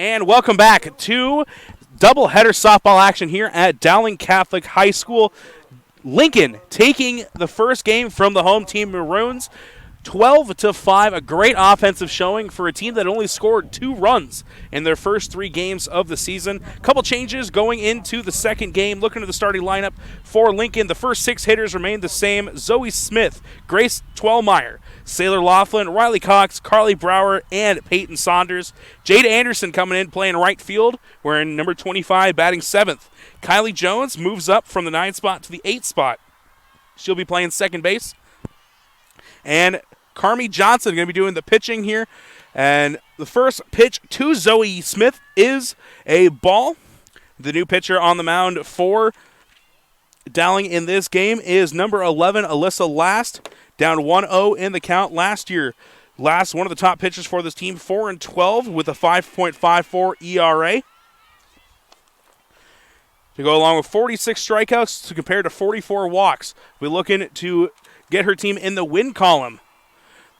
And welcome back to doubleheader softball action here at Dowling Catholic High School. Lincoln taking the first game from the home team Maroons, 12-5, a great offensive showing for a team that only scored 2 runs in their first 3 games of the season. A couple changes going into the second game. Looking at the starting lineup for Lincoln, the first 6 hitters remained the same. Zoe Smith, Grace Twellmeyer, Sailor Laughlin, Riley Cox, Carly Brower, and Peyton Saunders. Jade Anderson coming in playing right field, wearing number 25, batting 7th. Kylie Jones moves up from the 9th spot to the 8th spot. She'll be playing second base. And Carmi Johnson going to be doing the pitching here. And the first pitch to Zoe Smith is a ball. The new pitcher on the mound for Dowling in this game is number 11, Alyssa Last, down 1-0 in the count last year. Last, one of the top pitchers for this team, 4-12 with a 5.54 ERA. To go along with 46 strikeouts to compare to 44 walks. We're looking to get her team in the win column.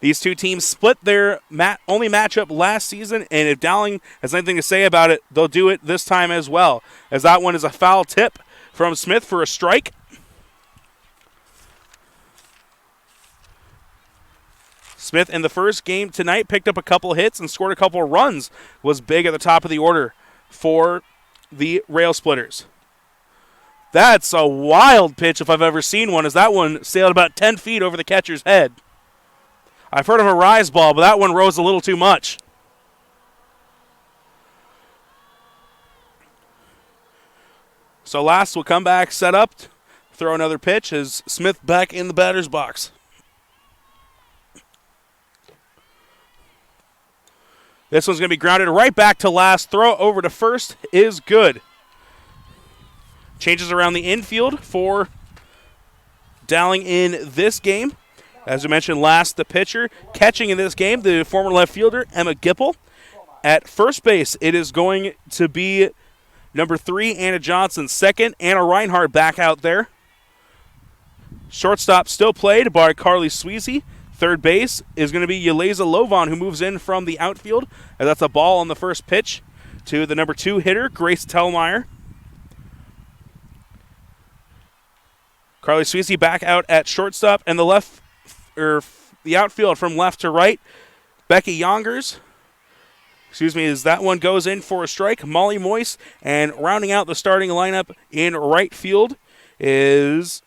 These two teams split their only matchup last season, and if Dowling has anything to say about it, they'll do it this time as well, as that one is a foul tip from Smith for a strike. Smith in the first game tonight picked up a couple hits and scored a couple runs, was big at the top of the order for the Rail Splitters. That's a wild pitch if I've ever seen one, as that one sailed about 10 feet over the catcher's head. I've heard of a rise ball, but that one rose a little too much. So Last will come back, set up, throw another pitch as Smith back in the batter's box. This one's going to be grounded right back to Last. Throw over to first is good. Changes around the infield for Dowling in this game. As we mentioned, Last, the pitcher. Catching in this game, the former left fielder, Emma Gipple. At first base, it is going to be number 3, Anna Johnson. Second, Anna Reinhardt back out there. Shortstop still played by Carly Sweezy. Third base is going to be Yeleza Lovan, who moves in from the outfield. And that's a ball on the first pitch to the number 2 hitter, Grace Twellmeyer. Carly Sweezy back out at shortstop, and the outfield from left to right, Becky Youngers. As that one goes in for a strike. Molly Moyce, and rounding out the starting lineup in right field is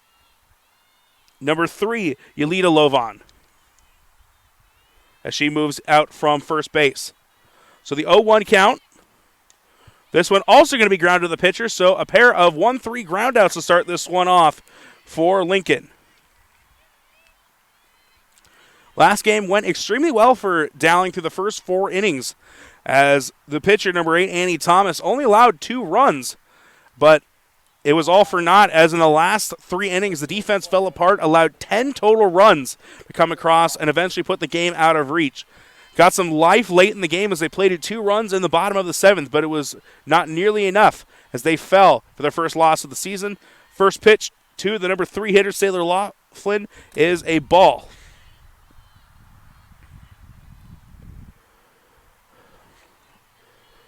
number 3, Yelita Lovan, as she moves out from first base. So the 0-1 count. This one also going to be grounded to the pitcher, so a pair of 1-3 groundouts to start this one off for Lincoln. Last game went extremely well for Dowling through the first 4 innings, as the pitcher, number 8, Annie Thomas, only allowed 2 runs, but it was all for naught, as in the last 3 innings, the defense fell apart, allowed 10 total runs to come across, and eventually put the game out of reach. Got some life late in the game as they plated 2 runs in the bottom of the 7th, but it was not nearly enough as they fell for their first loss of the season. First pitch to the number 3 hitter, Sailor Laughlin, is a ball.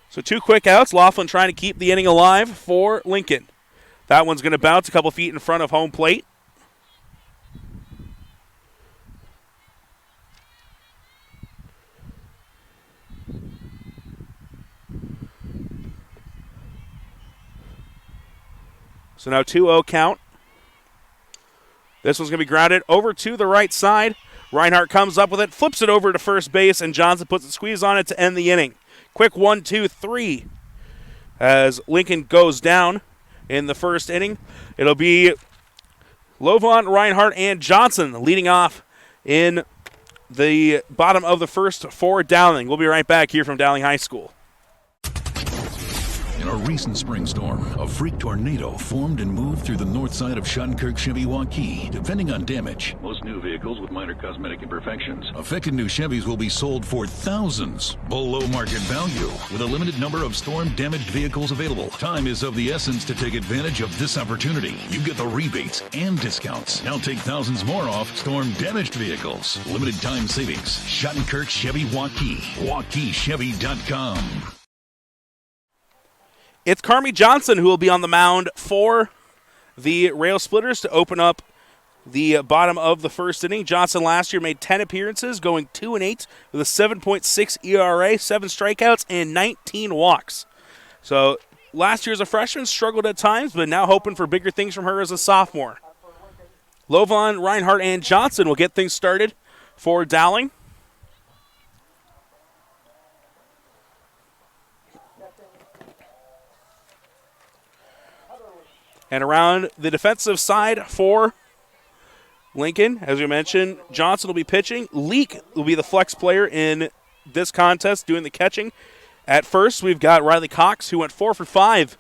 So 2 quick outs. Laughlin trying to keep the inning alive for Lincoln. That one's going to bounce a couple feet in front of home plate. So now 2-0 count. This one's going to be grounded over to the right side. Reinhardt comes up with it, flips it over to first base, and Johnson puts a squeeze on it to end the inning. Quick 1-2-3 as Lincoln goes down in the first inning. It'll be Lovan, Reinhardt, and Johnson leading off in the bottom of the first for Dowling. We'll be right back here from Dowling High School. In a recent spring storm, a freak tornado formed and moved through the north side of Schadenkerk Chevy Waukee. Depending on damage, most new vehicles with minor cosmetic imperfections. Affected new Chevys will be sold for thousands below market value, with a limited number of storm-damaged vehicles available. Time is of the essence to take advantage of this opportunity. You get the rebates and discounts. Now take thousands more off storm-damaged vehicles. Limited time savings. Schadenkerk Chevy Waukee. WaukeeChevy.com. It's Carmi Johnson who will be on the mound for the Rail Splitters to open up the bottom of the first inning. Johnson last year made 10 appearances, going 2-8 with a 7.6 ERA, 7 strikeouts, and 19 walks. So last year as a freshman struggled at times, but now hoping for bigger things from her as a sophomore. Lovan, Reinhardt, and Johnson will get things started for Dowling. And around the defensive side for Lincoln, as we mentioned, Johnson will be pitching. Leak will be the flex player in this contest, doing the catching. At first, we've got Riley Cox, who went 4 for 5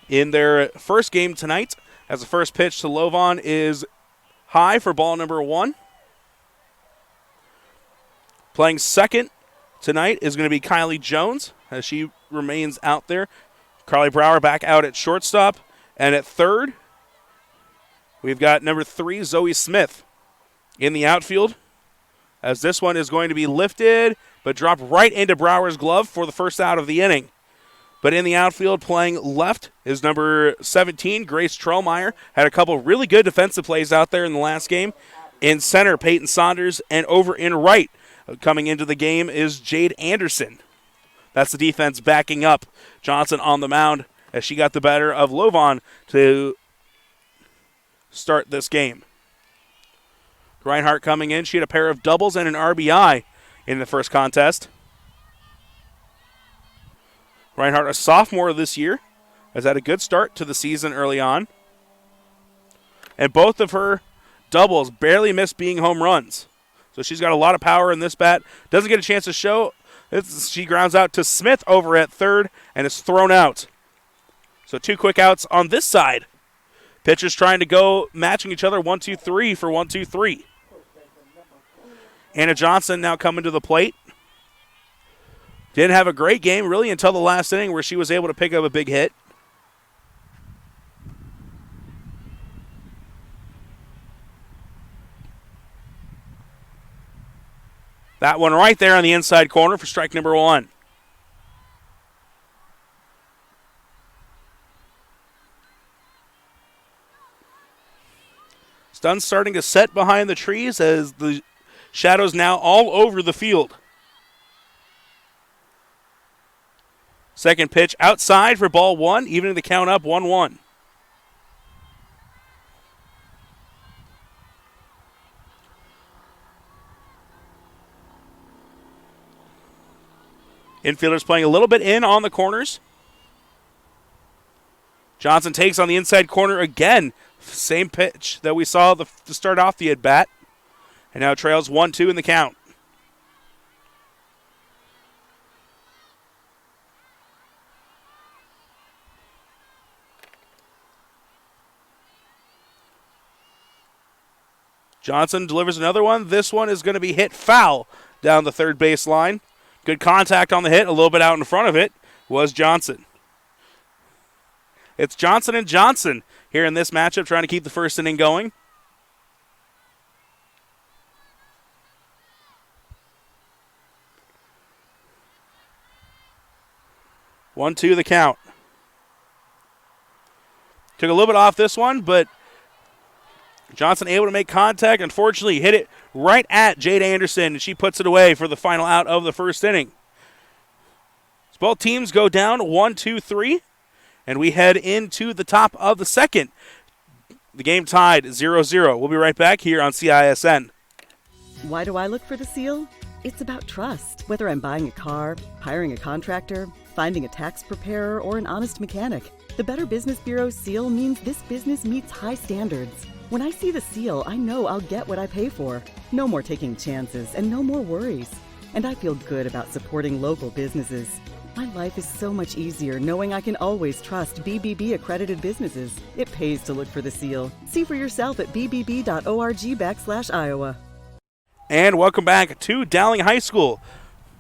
in their first game tonight, as the first pitch to Lovan is high for ball number 1. Playing second tonight is going to be Kylie Jones, as she remains out there. Carly Brower back out at shortstop. And at third, we've got number 3, Zoe Smith, in the outfield, as this one is going to be lifted but dropped right into Brower's glove for the first out of the inning. But in the outfield, playing left, is number 17, Grace Trollmeyer. Had a couple really good defensive plays out there in the last game. In center, Peyton Saunders, and over in right, coming into the game, is Jade Anderson. That's the defense backing up Johnson on the mound, as she got the better of Lovan to start this game. Reinhardt coming in. She had a pair of doubles and an RBI in the first contest. Reinhardt, a sophomore this year, has had a good start to the season early on. And both of her doubles barely missed being home runs. So she's got a lot of power in this bat. Doesn't get a chance to show. She grounds out to Smith over at third and is thrown out. So 2 quick outs on this side. Pitchers trying to go, matching each other 1-2-3 for 1-2-3. Anna Johnson now coming to the plate. Didn't have a great game really until the last inning, where she was able to pick up a big hit. That one right there on the inside corner for strike number 1. Sun's starting to set behind the trees as the shadows now all over the field. Second pitch outside for ball 1, evening the count up 1-1. Infielders playing a little bit in on the corners. Johnson takes on the inside corner again. Same pitch that we saw to start off the at-bat. And now trails 1-2 in the count. Johnson delivers another one. This one is going to be hit foul down the third base line. Good contact on the hit. A little bit out in front of it was Johnson. It's Johnson and Johnson here in this matchup, trying to keep the first inning going. One, two, the count. Took a little bit off this one, but Johnson able to make contact. Unfortunately, hit it right at Jade Anderson, and she puts it away for the final out of the first inning. So both teams go down 1-2-3, and we head into the top of the second. The game tied 0-0. We'll be right back here on CISN. Why do I look for the seal? It's about trust. Whether I'm buying a car, hiring a contractor, finding a tax preparer, or an honest mechanic, the Better Business Bureau seal means this business meets high standards. When I see the seal, I know I'll get what I pay for. No more taking chances and no more worries. And I feel good about supporting local businesses. My life is so much easier knowing I can always trust BBB accredited businesses. It pays to look for the seal. See for yourself at bbb.org/Iowa. And welcome back to Dowling High School.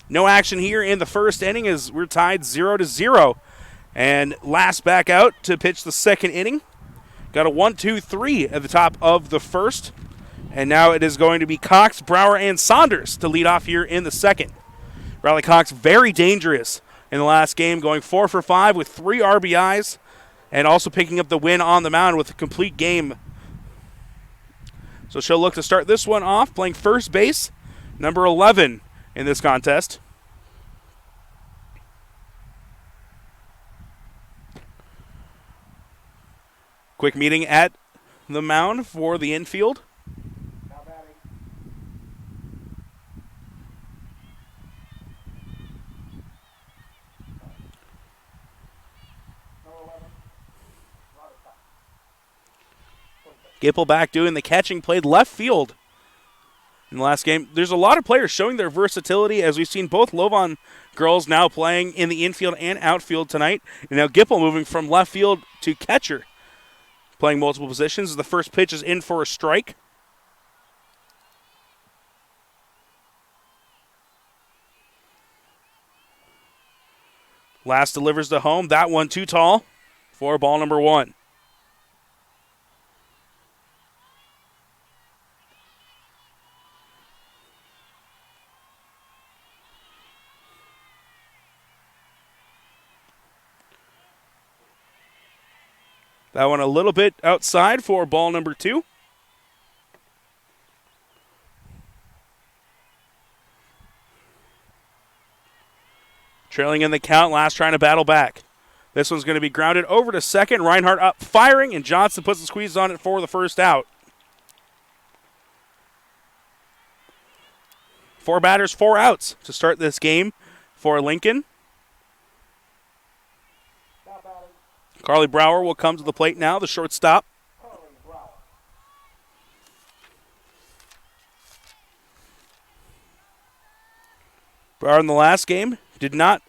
No action here in the first inning as we're tied 0-0. And last back out to pitch the second inning. Got a 1-2-3 at the top of the first. And now it is going to be Cox, Brower, and Saunders to lead off here in the second. Riley Cox very dangerous in the last game, going 4 for 5 with 3 RBIs and also picking up the win on the mound with a complete game. So she'll look to start this one off playing first base, number 11 in this contest. Quick meeting at the mound for the infield. Gipple back doing the catching, played left field in the last game. There's a lot of players showing their versatility, as we've seen both Lovon girls now playing in the infield and outfield tonight. And now Gipple moving from left field to catcher, playing multiple positions. The first pitch is in for a strike. Last delivers to home. That one too tall for ball number 1. That one a little bit outside for ball number 2. Trailing in the count, last trying to battle back. This one's going to be grounded over to second. Reinhardt up firing, and Johnson puts the squeeze on it for the first out. 4 batters, 4 outs to start this game for Lincoln. Carly Brower will come to the plate now, the shortstop. Brower in the last game did not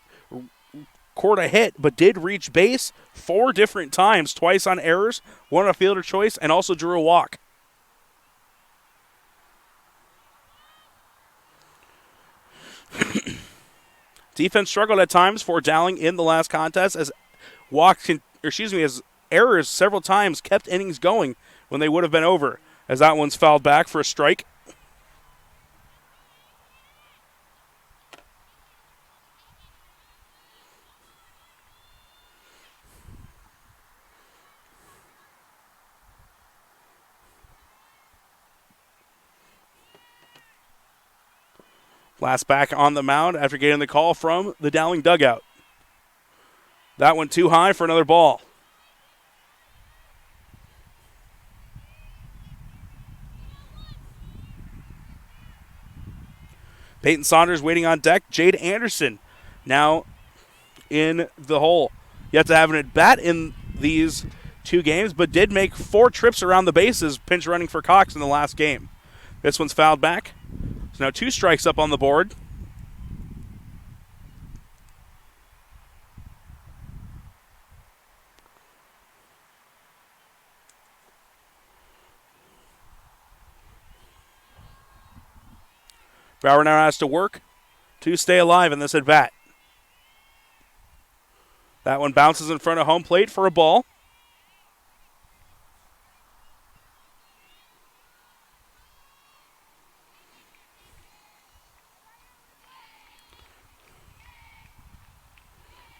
court a hit, but did reach base 4 different times, twice on errors, 1 on a fielder choice, and also drew a walk. Defense struggled at times for Dowling in the last contest as as errors several times kept innings going when they would have been over, as that one's fouled back for a strike. Last back on the mound after getting the call from the Dowling dugout. That one too high for another ball. Peyton Saunders waiting on deck. Jade Anderson now in the hole. Yet to have an at-bat in these 2 games, but did make 4 trips around the bases, pinch running for Cox in the last game. This one's fouled back. So now 2 strikes up on the board. Brower now has to work to stay alive in this at-bat. That one bounces in front of home plate for a ball.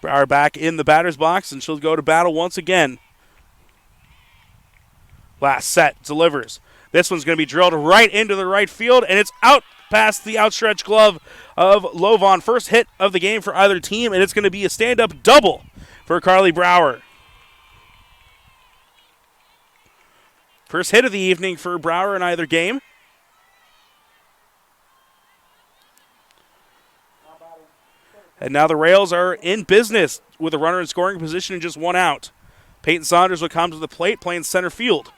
Brower back in the batter's box, and she'll go to battle once again. Last set, delivers. This one's going to be drilled right into the right field, and it's out past the outstretched glove of Lovon. First hit of the game for either team, and it's going to be a stand-up double for Carly Brower. First hit of the evening for Brower in either game. And now the Rails are in business with a runner in scoring position and just 1 out. Peyton Saunders will come to the plate playing center field.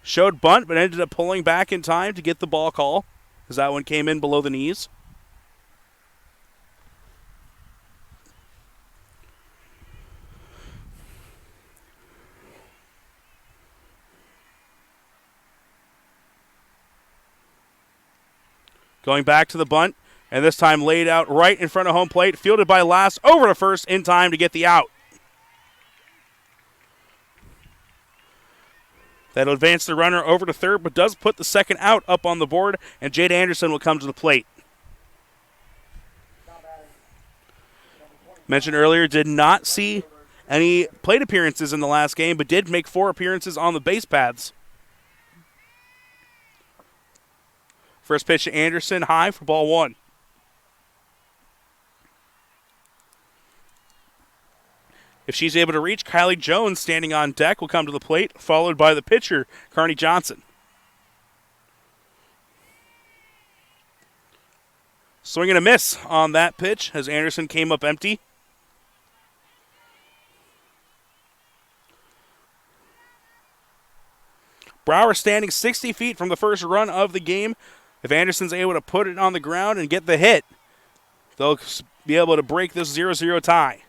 Showed bunt, but ended up pulling back in time to get the ball call, as that one came in below the knees. Going back to the bunt, and this time laid out right in front of home plate, fielded by Lass over to first in time to get the out. That'll advance the runner over to third, but does put the second out up on the board, and Jade Anderson will come to the plate. Mentioned earlier, did not see any plate appearances in the last game, but did make 4 appearances on the base paths. First pitch to Anderson, high for ball 1. If she's able to reach, Kylie Jones, standing on deck, will come to the plate, followed by the pitcher, Carney Johnson. Swing and a miss on that pitch as Anderson came up empty. Brower standing 60 feet from the first run of the game. If Anderson's able to put it on the ground and get the hit, they'll be able to break this 0-0 tie.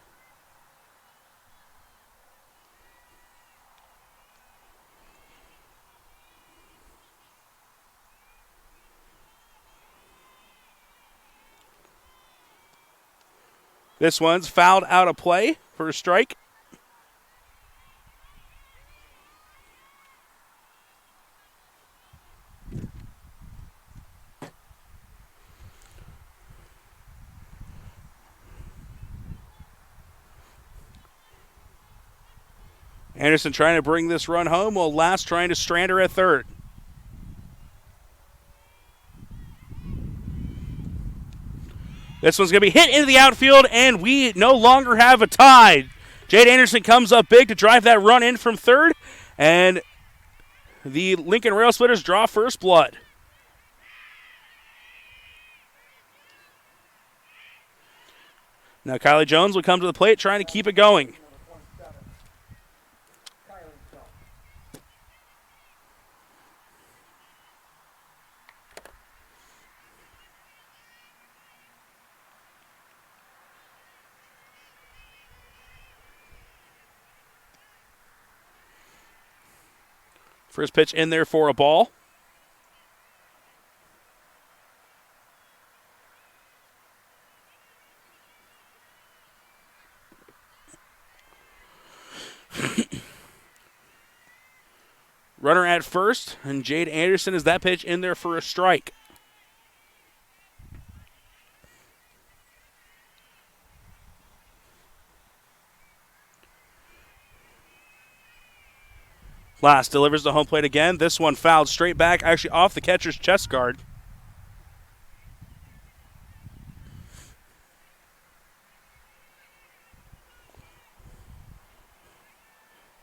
This one's fouled out of play for a strike. Anderson trying to bring this run home, while Last trying to strand her at third. This one's going to be hit into the outfield, and we no longer have a tie. Jade Anderson comes up big to drive that run in from third, and the Lincoln Rail Splitters draw first blood. Now Kylie Jones will come to the plate trying to keep it going. First pitch in there for a ball. Runner at first, and Jade Anderson is that pitch in there for a strike. Last delivers the home plate again. This one fouled straight back, actually off the catcher's chest guard.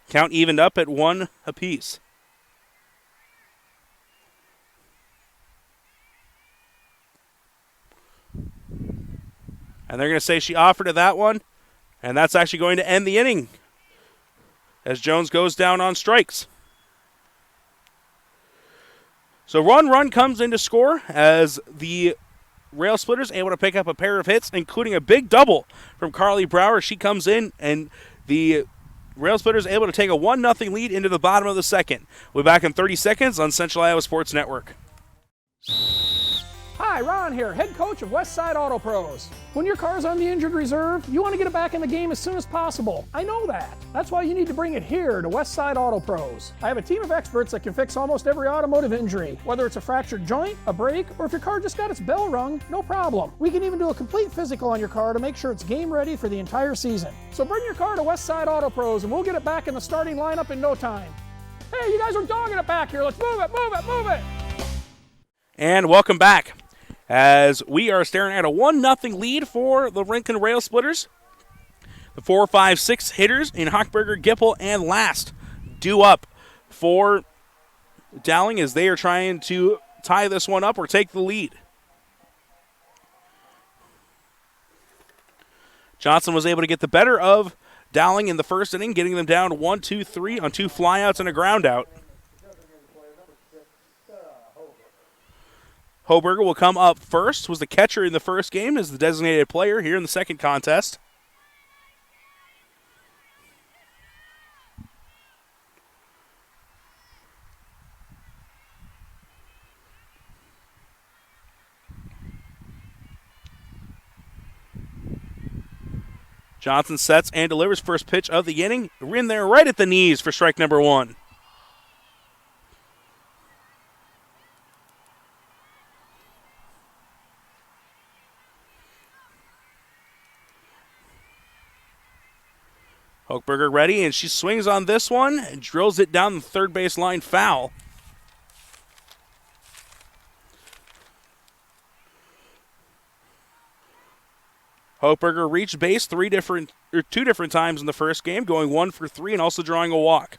Count evened up at 1 apiece. And they're going to say she offered to that one, and that's actually going to end the inning as Jones goes down on strikes. So run comes in to score as the Rail Splitters able to pick up a pair of hits, including a big double from Carly Brower. She comes in, and the Rail Splitters able to take a 1-0 lead into the bottom of the second. We'll be back in 30 seconds on Central Iowa Sports Network. Hi, Ron here, head coach of Westside Auto Pros. When your car's on the injured reserve, you want to get it back in the game as soon as possible. I know that. That's why you need to bring it here to Westside Auto Pros. I have a team of experts that can fix almost every automotive injury. Whether it's a fractured joint, a brake, or if your car just got its bell rung, no problem. We can even do a complete physical on your car to make sure it's game ready for the entire season. So bring your car to Westside Auto Pros and we'll get it back in the starting lineup in no time. Hey, you guys are dogging it back here. Let's move it, move it, move it. And welcome back, as we are staring at a 1-0 lead for the Lincoln Rail Splitters. The 4, 5, 6 hitters in Hochberger, Gipple, and Last due up for Dowling as they are trying to tie this one up or take the lead. Johnson was able to get the better of Dowling in the first inning, getting them down 1-2-3 on 2 flyouts and a ground out. Hoberger will come up first, was the catcher in the first game, is the designated player here in the second contest. Johnson sets and delivers first pitch of the inning. We're in there right at the knees for strike number 1. Hochberger ready, and she swings on this one and drills it down the third base line, foul. Hochberger reached base two different times in the first game, going 1 for 3 and also drawing a walk.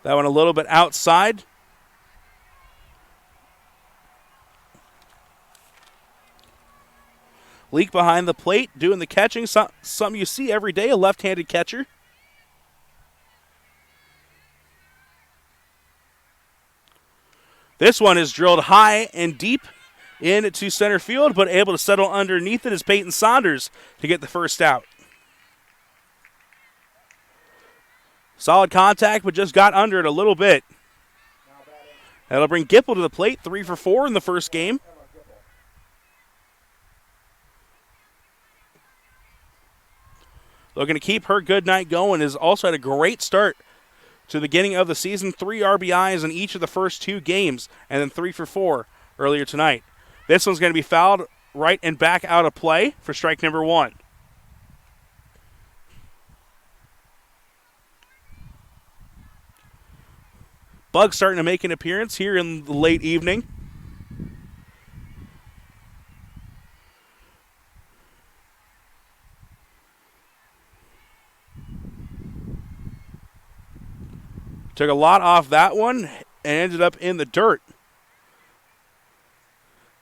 That one a little bit outside. Leak behind the plate, doing the catching, something you see every day, a left-handed catcher. This one is drilled high and deep into center field, but able to settle underneath it is Peyton Saunders to get the first out. Solid contact, but just got under it a little bit. That'll bring Gipple to the plate, 3 for 4 in the first game. Looking to keep her good night going. Has also had a great start to the beginning of the season. 3 RBIs in each of the first 2 games, and then 3 for 4 earlier tonight. This one's going to be fouled right and back out of play for strike number 1. Bug starting to make an appearance here in the late evening. Took a lot off that one and ended up in the dirt.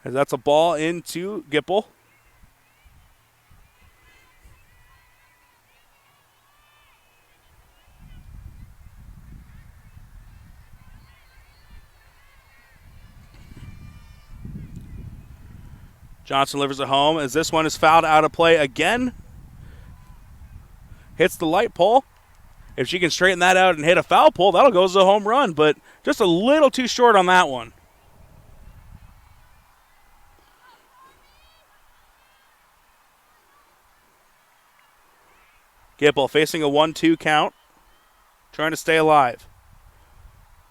As that's a ball into Gipple. Johnson delivers it home as this one is fouled out of play again. Hits the light pole. If she can straighten that out and hit a foul pole, that'll go as a home run, but just a little too short on that one. Gipple facing a 1-2 count, trying to stay alive.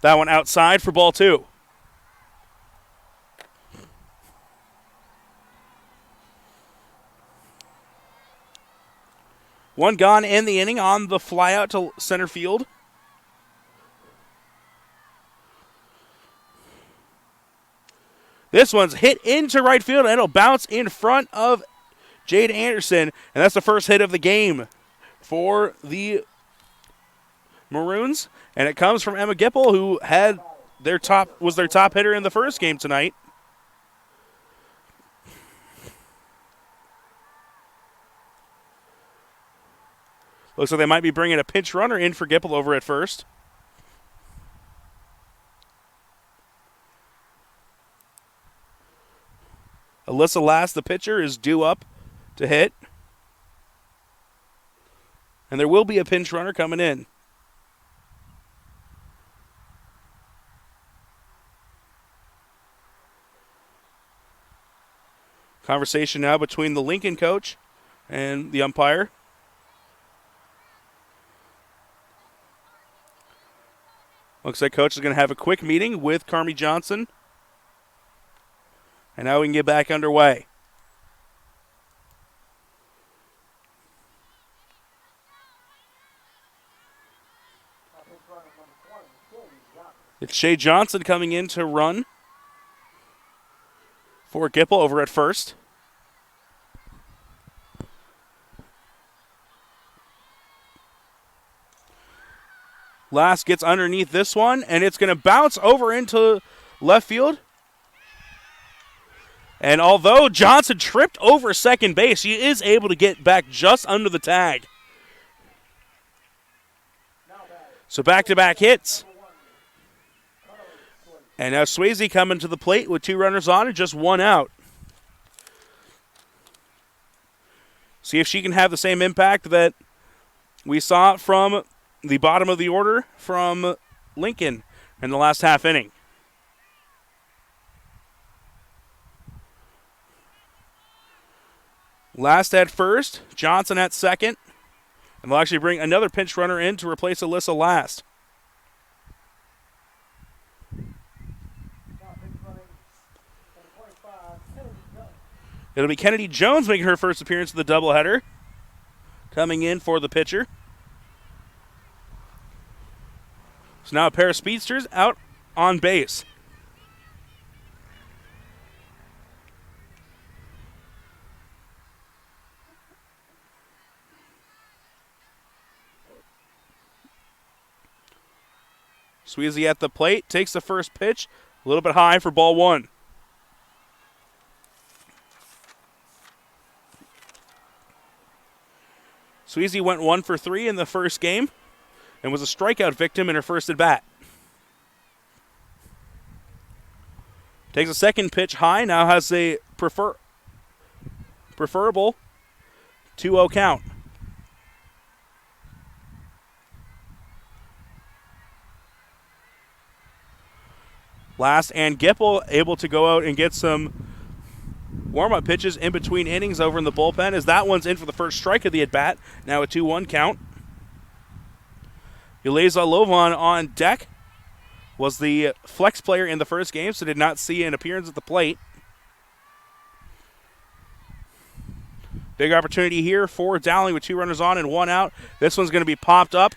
That one outside for ball 2. One gone in the inning on the fly out to center field. This one's hit into right field, and it'll bounce in front of Jade Anderson, and that's the first hit of the game for the Maroons, and it comes from Emma Gipple, who was their top hitter in the first game tonight. Looks like they might be bringing a pinch runner in for Gipple over at first. Alyssa Last, the pitcher, is due up to hit. And there will be a pinch runner coming in. Conversation now between the Lincoln coach and the umpire. Looks like coach is going to have a quick meeting with Carmi Johnson. And now we can get back underway. It's Shay Johnson coming in to run for Gipple over at first. Last gets underneath this one, and it's going to bounce over into left field. And although Johnson tripped over second base, he is able to get back just under the tag. So back-to-back hits. And now Swayze coming to the plate with 2 runners on and just 1 out. See if she can have the same impact that we saw from the bottom of the order from Lincoln in the last half inning. Last at first, Johnson at second. And they'll actually bring another pinch runner in to replace Alyssa Last. It'll be Kennedy Jones making her first appearance of the doubleheader. Coming in for the pitcher. So now a pair of speedsters out on base. Sweezy at the plate, takes the first pitch, a little bit high for ball one. Sweezy went 1 for 3 in the first game and was a strikeout victim in her first at bat. Takes a second pitch high, now has a preferable 2-0 count. Last, and Gipple able to go out and get some warm-up pitches in between innings over in the bullpen, as that one's in for the first strike of the at-bat. Now a 2-1 count. Yuleza Lovan on deck. Was the flex player in the first game, so did not see an appearance at the plate. Big opportunity here for Dowling with 2 runners on and 1 out. This one's going to be popped up.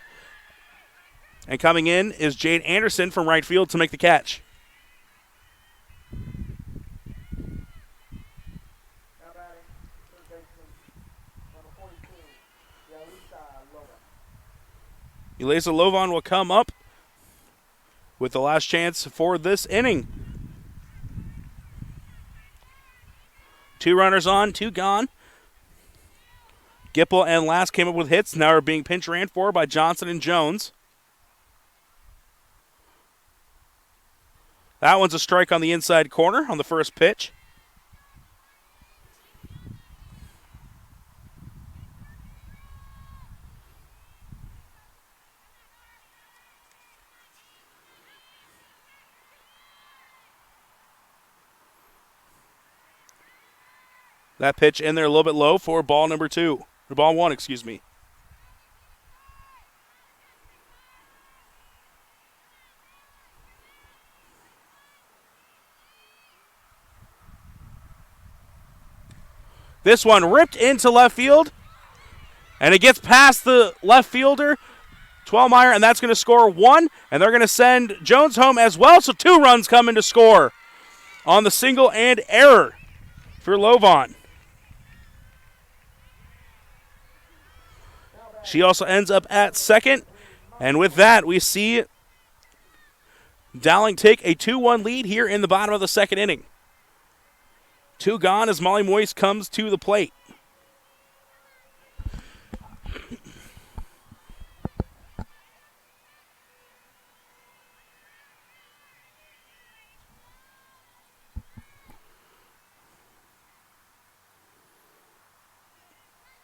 And coming in is Jade Anderson from right field to make the catch. Yuleza Lovan will come up with the last chance for this inning. 2 runners on, 2 gone. Gipple and Last came up with hits. Now are being pinch ran for by Johnson and Jones. That one's a strike on the inside corner on the first pitch. That pitch in there a little bit low for ball number 2. Or ball 1, excuse me. This one ripped into left field. And it gets past the left fielder, Twelmeyer, and that's going to score 1. And they're going to send Jones home as well. So 2 runs come in to score on the single and error for Lovan. She also ends up at second. And with that, we see Dowling take a 2-1 lead here in the bottom of the second inning. 2 gone as Molly Moyes comes to the plate.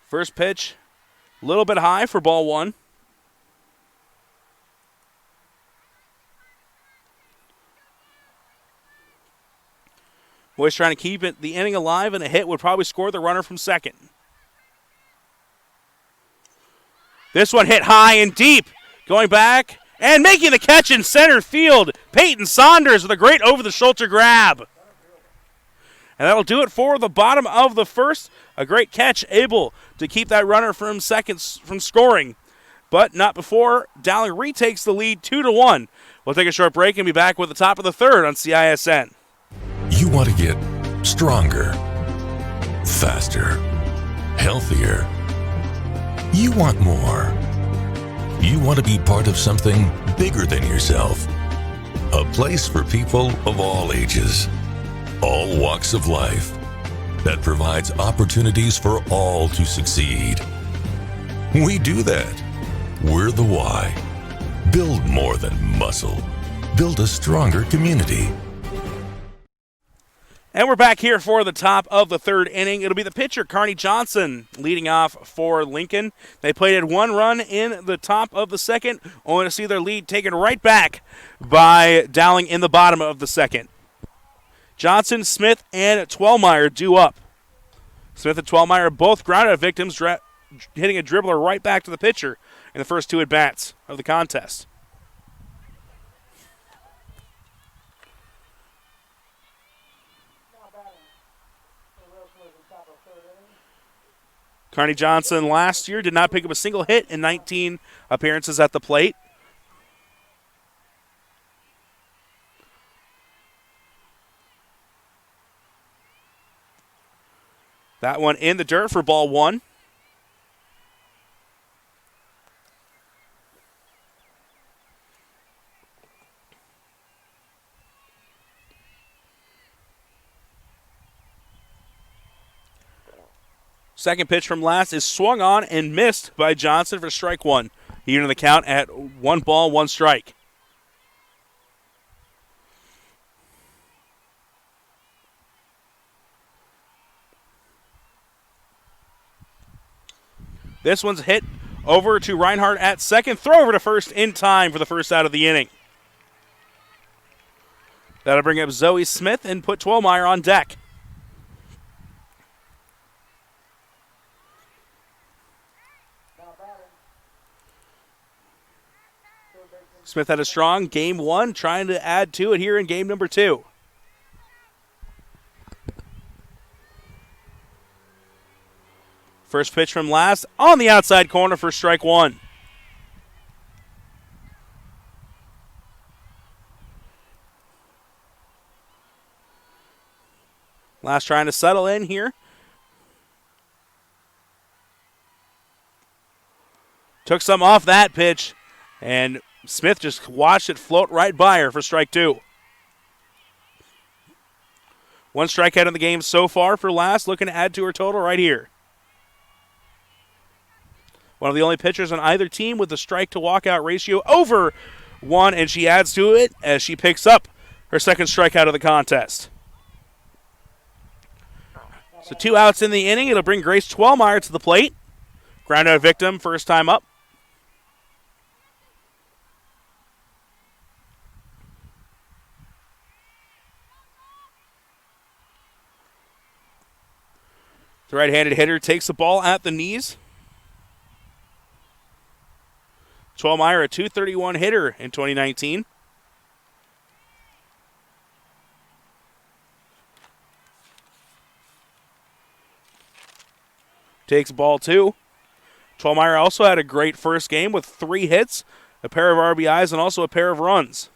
First pitch, a little bit high for ball 1. Moyes trying to keep the inning alive, and a hit would probably score the runner from second. This one hit high and deep. Going back and making the catch in center field. Peyton Saunders with a great over-the-shoulder grab. And that'll do it for the bottom of the first. A great catch, able to keep that runner from scoring. But not before Dowling retakes the lead 2-1. We'll take a short break and be back with the top of the third on CISN. You want to get stronger, faster, healthier. You want more. You want to be part of something bigger than yourself. A place for people of all ages, all walks of life, that provides opportunities for all to succeed. We do that. We're the why. Build more than muscle. Build a stronger community. And we're back here for the top of the third inning. It'll be the pitcher, Carney Johnson, leading off for Lincoln. They played at 1 run in the top of the second, only to see their lead taken right back by Dowling in the bottom of the second. Johnson, Smith, and Twelmeyer due up. Smith and Twelmeyer both grounded victims, hitting a dribbler right back to the pitcher in the first 2 at-bats of the contest. Carney Johnson last year did not pick up a single hit in 19 appearances at the plate. That one in the dirt for ball one. Second pitch from last is swung on and missed by Johnson for strike one. Even the count at 1 ball, 1 strike. This one's hit over to Reinhardt at second. Throw over to first in time for the first out of the inning. That'll bring up Zoe Smith and put Twelmeyer on deck. Smith had a strong game one, trying to add to it here in game number 2. First pitch from last on the outside corner for strike one. Last trying to settle in here. Took some off that pitch, and Smith just watched it float right by her for strike two. 1 strikeout in the game so far for last, looking to add to her total right here. One of the only pitchers on either team with a strike to walkout ratio over 1, and she adds to it as she picks up her second strikeout of the contest. So 2 outs in the inning. It'll bring Grace Twelmeyer to the plate. Ground out victim, first time up. The right-handed hitter takes the ball at the knees. Twelmeyer, a .231 hitter in 2019. Takes ball 2. Twelmeyer also had a great first game with 3 hits, a pair of RBIs, and also a pair of runs.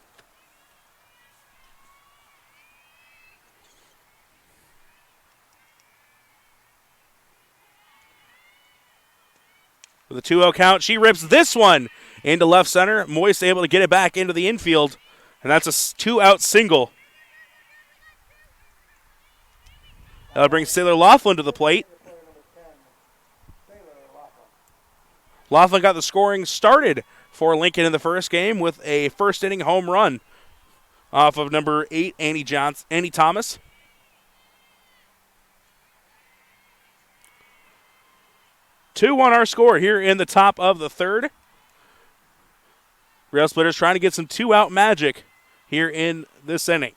With a 2-0 count, she rips this one into left center. Moist able to get it back into the infield, and that's a 2-out single. That'll bring Sailor Laughlin to the plate. Laughlin got the scoring started for Lincoln in the first game with a first-inning home run off of number 8, Annie Thomas. Two-1 our score here in the top of the third. Rail Splitters trying to get some 2-out magic here in this inning.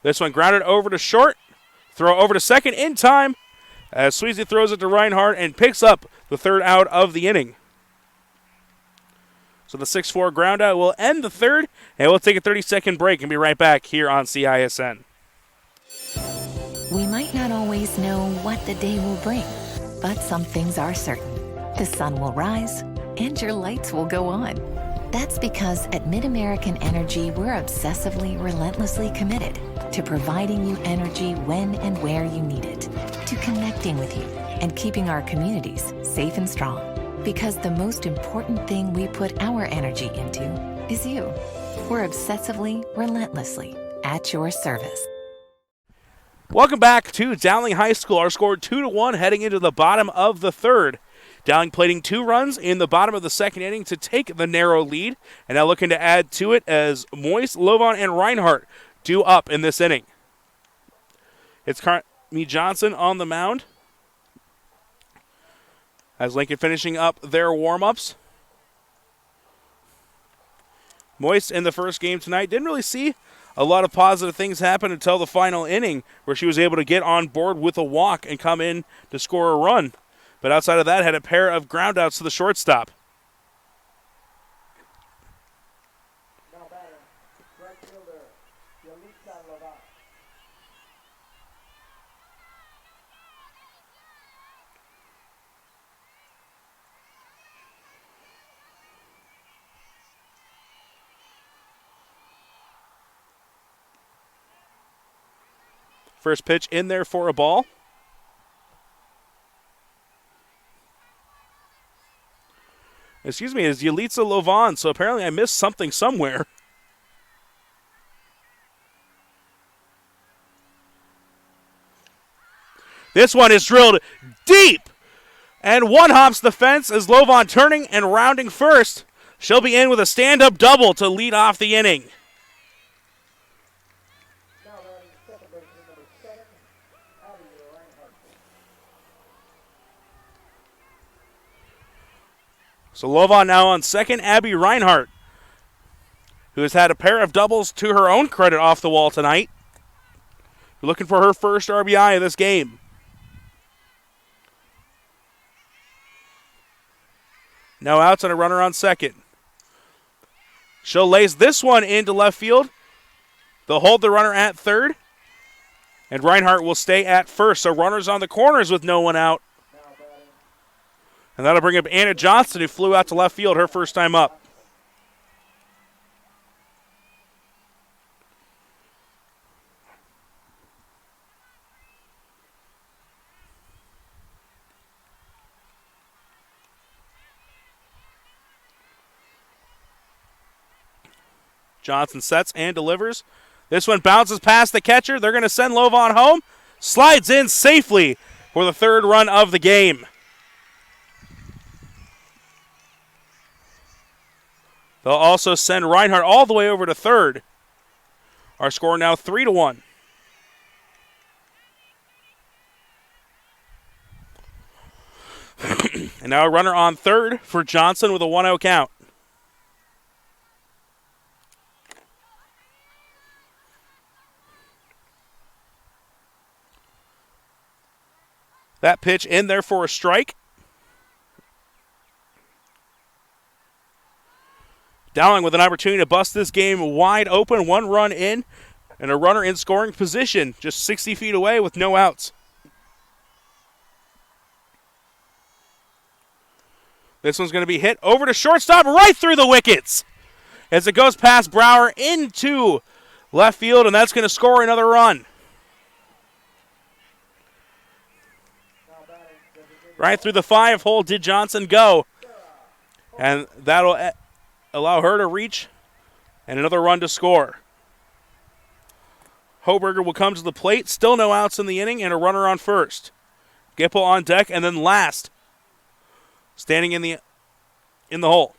This one grounded over to short. Throw over to second in time as Sweezy throws it to Reinhardt and picks up the third out of the inning. So the 6-4 ground out will end the third, and we'll take a 30-second break and be right back here on CISN. We might not always know what the day will bring, but some things are certain. The sun will rise and your lights will go on. That's because at MidAmerican Energy, we're obsessively, relentlessly committed to providing you energy when and where you need it, to connecting with you and keeping our communities safe and strong. Because the most important thing we put our energy into is you. We're obsessively, relentlessly at your service. Welcome back to Dowling High School. Our score 2-1 heading into the bottom of the third. Dowling plating 2 runs in the bottom of the second inning to take the narrow lead, and now looking to add to it as Moist, Lovon, and Reinhardt do up in this inning. It's Carney Johnson on the mound as Lincoln finishing up their warm-ups. Moist in the first game tonight didn't really see a lot of positive things happen until the final inning, where she was able to get on board with a walk and come in to score a run. But outside of that, had a pair of groundouts to the shortstop. First pitch in there for a ball. Excuse me, is Yelitsa Lovan, so apparently I missed something somewhere. This one is drilled deep, and one hops the fence as Lovan turning and rounding first. She'll be in with a stand-up double to lead off the inning. So Lovan now on second. Abby Reinhardt, who has had a pair of doubles to her own credit off the wall tonight. Looking for her first RBI of this game. No outs and a runner on second. She'll lace this one into left field. They'll hold the runner at third. And Reinhardt will stay at first. So runners on the corners with no one out. And that'll bring up Anna Johnson, who flew out to left field her first time up. Johnson sets and delivers. This one bounces past the catcher. They're going to send Lovan home. Slides in safely for the third run of the game. They'll also send Reinhardt all the way over to third. Our score now 3-1. And now a runner on third for Johnson with a 1-0 count. That pitch in there for a strike. Dowling with an opportunity to bust this game wide open. 1 run in and a runner in scoring position just 60 feet away with no outs. This one's going to be hit over to shortstop right through the wickets as it goes past Brower into left field, and that's going to score another run. Right through the 5-hole did Johnson go. And that'll allow her to reach and another run to score. Hoberger will come to the plate. Still no outs in the inning and a runner on first. Gipple on deck, and then last, standing in the hole.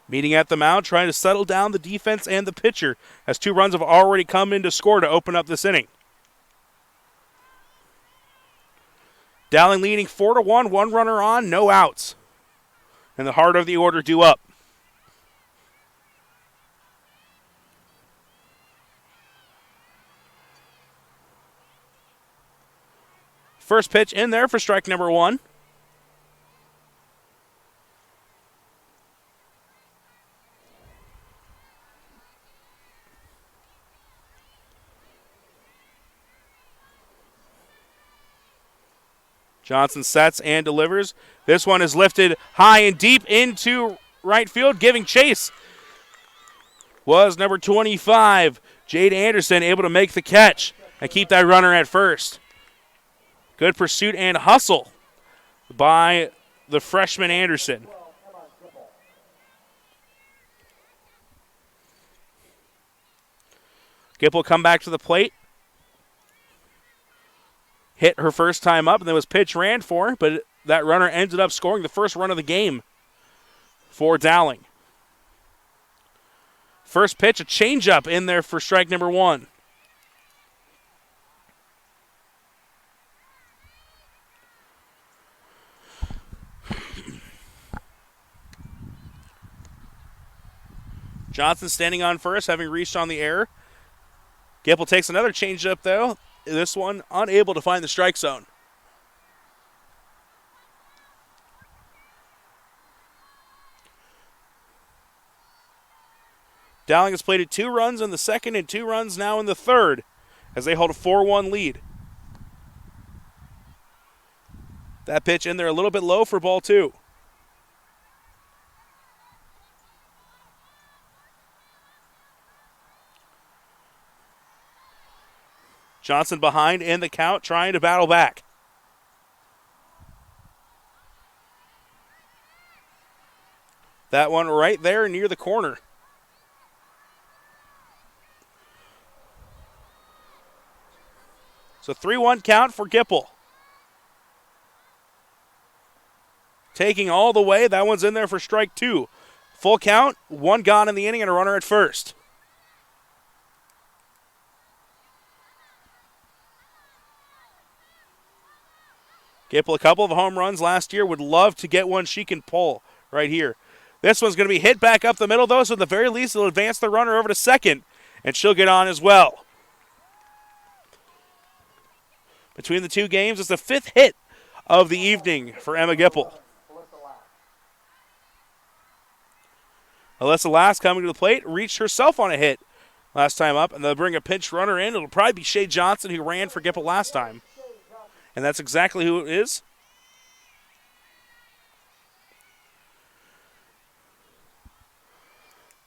Meeting at the mound, trying to settle down the defense and the pitcher as 2 runs have already come in to score to open up this inning. Dowling leading 4-1, 1 runner on, no outs. And the heart of the order due up. First pitch in there for strike number 1. Johnson sets and delivers. This one is lifted high and deep into right field, giving chase. Was number 25, Jade Anderson, able to make the catch and keep that runner at first. Good pursuit and hustle by the freshman Anderson. Gipple come back to the plate. Hit her first time up, and then was pitch ran for, but that runner ended up scoring the first run of the game for Dowling. First pitch, a changeup in there for strike number 1. Johnson standing on first, having reached on the air. Gipple takes another changeup, though. This one unable to find the strike zone. Dowling has plated 2 runs in the second and 2 runs now in the third as they hold a 4-1 lead. That pitch in there a little bit low for ball 2. Johnson behind in the count, trying to battle back. That one right there near the corner. So 3-1 count for Gipple. Taking all the way. That one's in there for strike 2. Full count, 1 gone in the inning and a runner at first. Gipple, a couple of home runs last year, would love to get one she can pull right here. This one's going to be hit back up the middle, though, so at the very least it'll advance the runner over to second, and she'll get on as well. Between the two games, it's the 5th hit of the evening for Emma Gipple. Alyssa Lass coming to the plate, reached herself on a hit last time up, and they'll bring a pinch runner in. It'll probably be Shea Johnson, who ran for Gipple last time. And that's exactly who it is.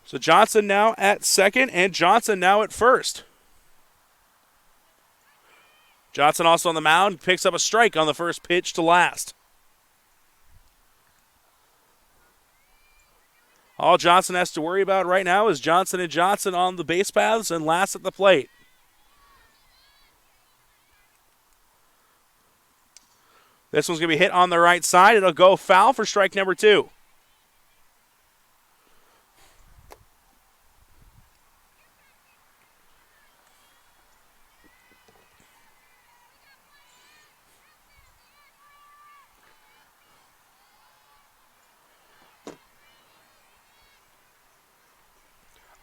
So Johnson now at second, and Johnson now at first. Johnson also on the mound, picks up a strike on the first pitch to last. All Johnson has to worry about right now is Johnson and Johnson on the base paths and Lass at the plate. This one's going to be hit on the right side. It'll go foul for strike number 2.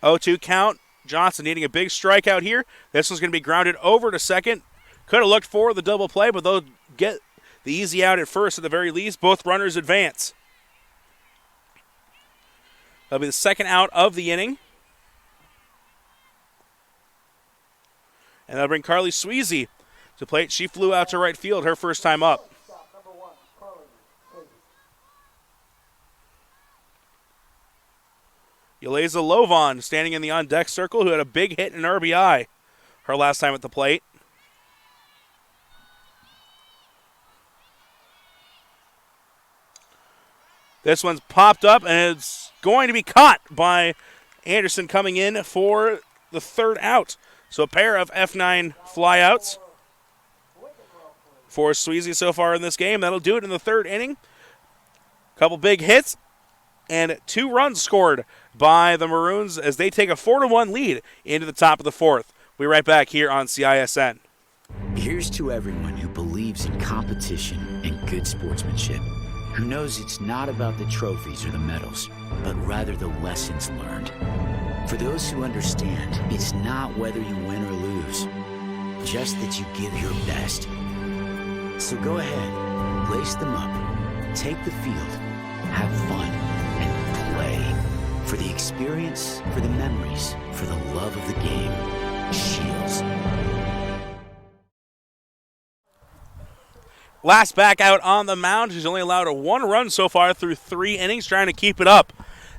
Oh-2 count. Johnson needing a big strikeout here. This one's going to be grounded over to second. Could have looked for the double play, but they'll get the easy out at first at the very least. Both runners advance. That'll be the second out of the inning. And that'll bring Carly Sweezy to plate. She flew out to right field her first time up. Yeleza Lovon standing in the on-deck circle, who had a big hit in RBI her last time at the plate. This one's popped up, and it's going to be caught by Anderson coming in for the third out. So a pair of F9 flyouts for Sweezy so far in this game. That'll do it in the third inning. Couple big hits and 2 runs scored by the Maroons as they take a 4-1 lead into the top of the fourth. We'll be right back here on CISN. Here's to everyone who believes in competition and good sportsmanship, who knows it's not about the trophies or the medals, but rather the lessons learned. For those who understand, it's not whether you win or lose, just that you give your best. So go ahead, lace them up, take the field, have fun, and play. For the experience, for the memories, for the love of the game. Shields. Last back out on the mound. She's only allowed a 1 run so far through 3 innings, trying to keep it up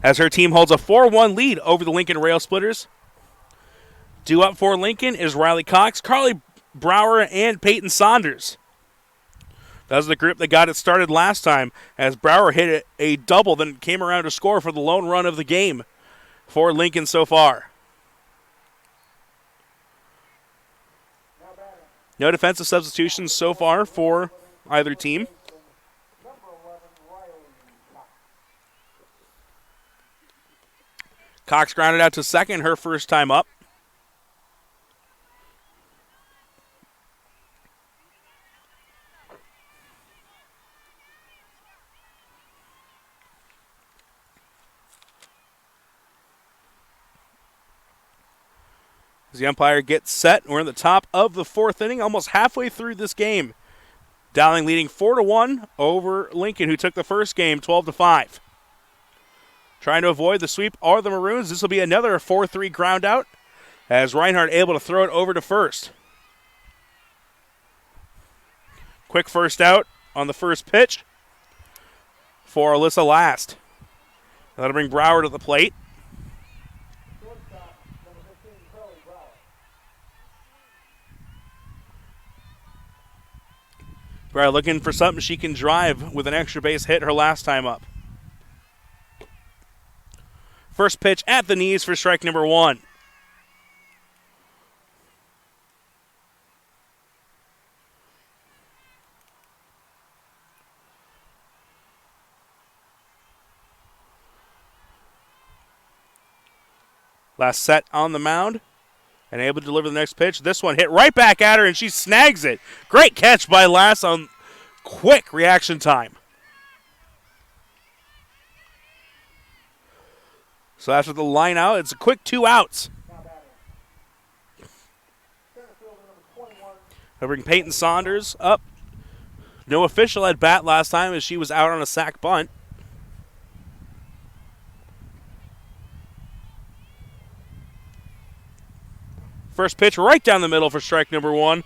as her team holds a 4-1 lead over the Lincoln Rail Splitters. Due up for Lincoln is Riley Cox, Carly Brower, and Peyton Saunders. That was the group that got it started last time as Brower hit a double, then came around to score for the lone run of the game for Lincoln so far. No defensive substitutions so far for either team. Cox grounded out to second, her first time up. As the umpire gets set, we're in the top of the 4th inning, almost halfway through this game. Dowling leading 4-1 over Lincoln, who took the first game 12-5. Trying to avoid the sweep are the Maroons. This will be another 4-3 ground out as Reinhardt able to throw it over to first. Quick first out on the first pitch for Alyssa Last. That'll bring Brower to the plate. Probably looking for something she can drive with an extra base hit her last time up. First pitch at the knees for strike number 1. Last set on the mound. And able to deliver the next pitch. This one hit right back at her, and she snags it. Great catch by Lass on quick reaction time. So after the line out, it's a quick 2 outs. I bring Peyton Saunders up. No official at bat last time as she was out on a sac bunt. First pitch right down the middle for strike number 1.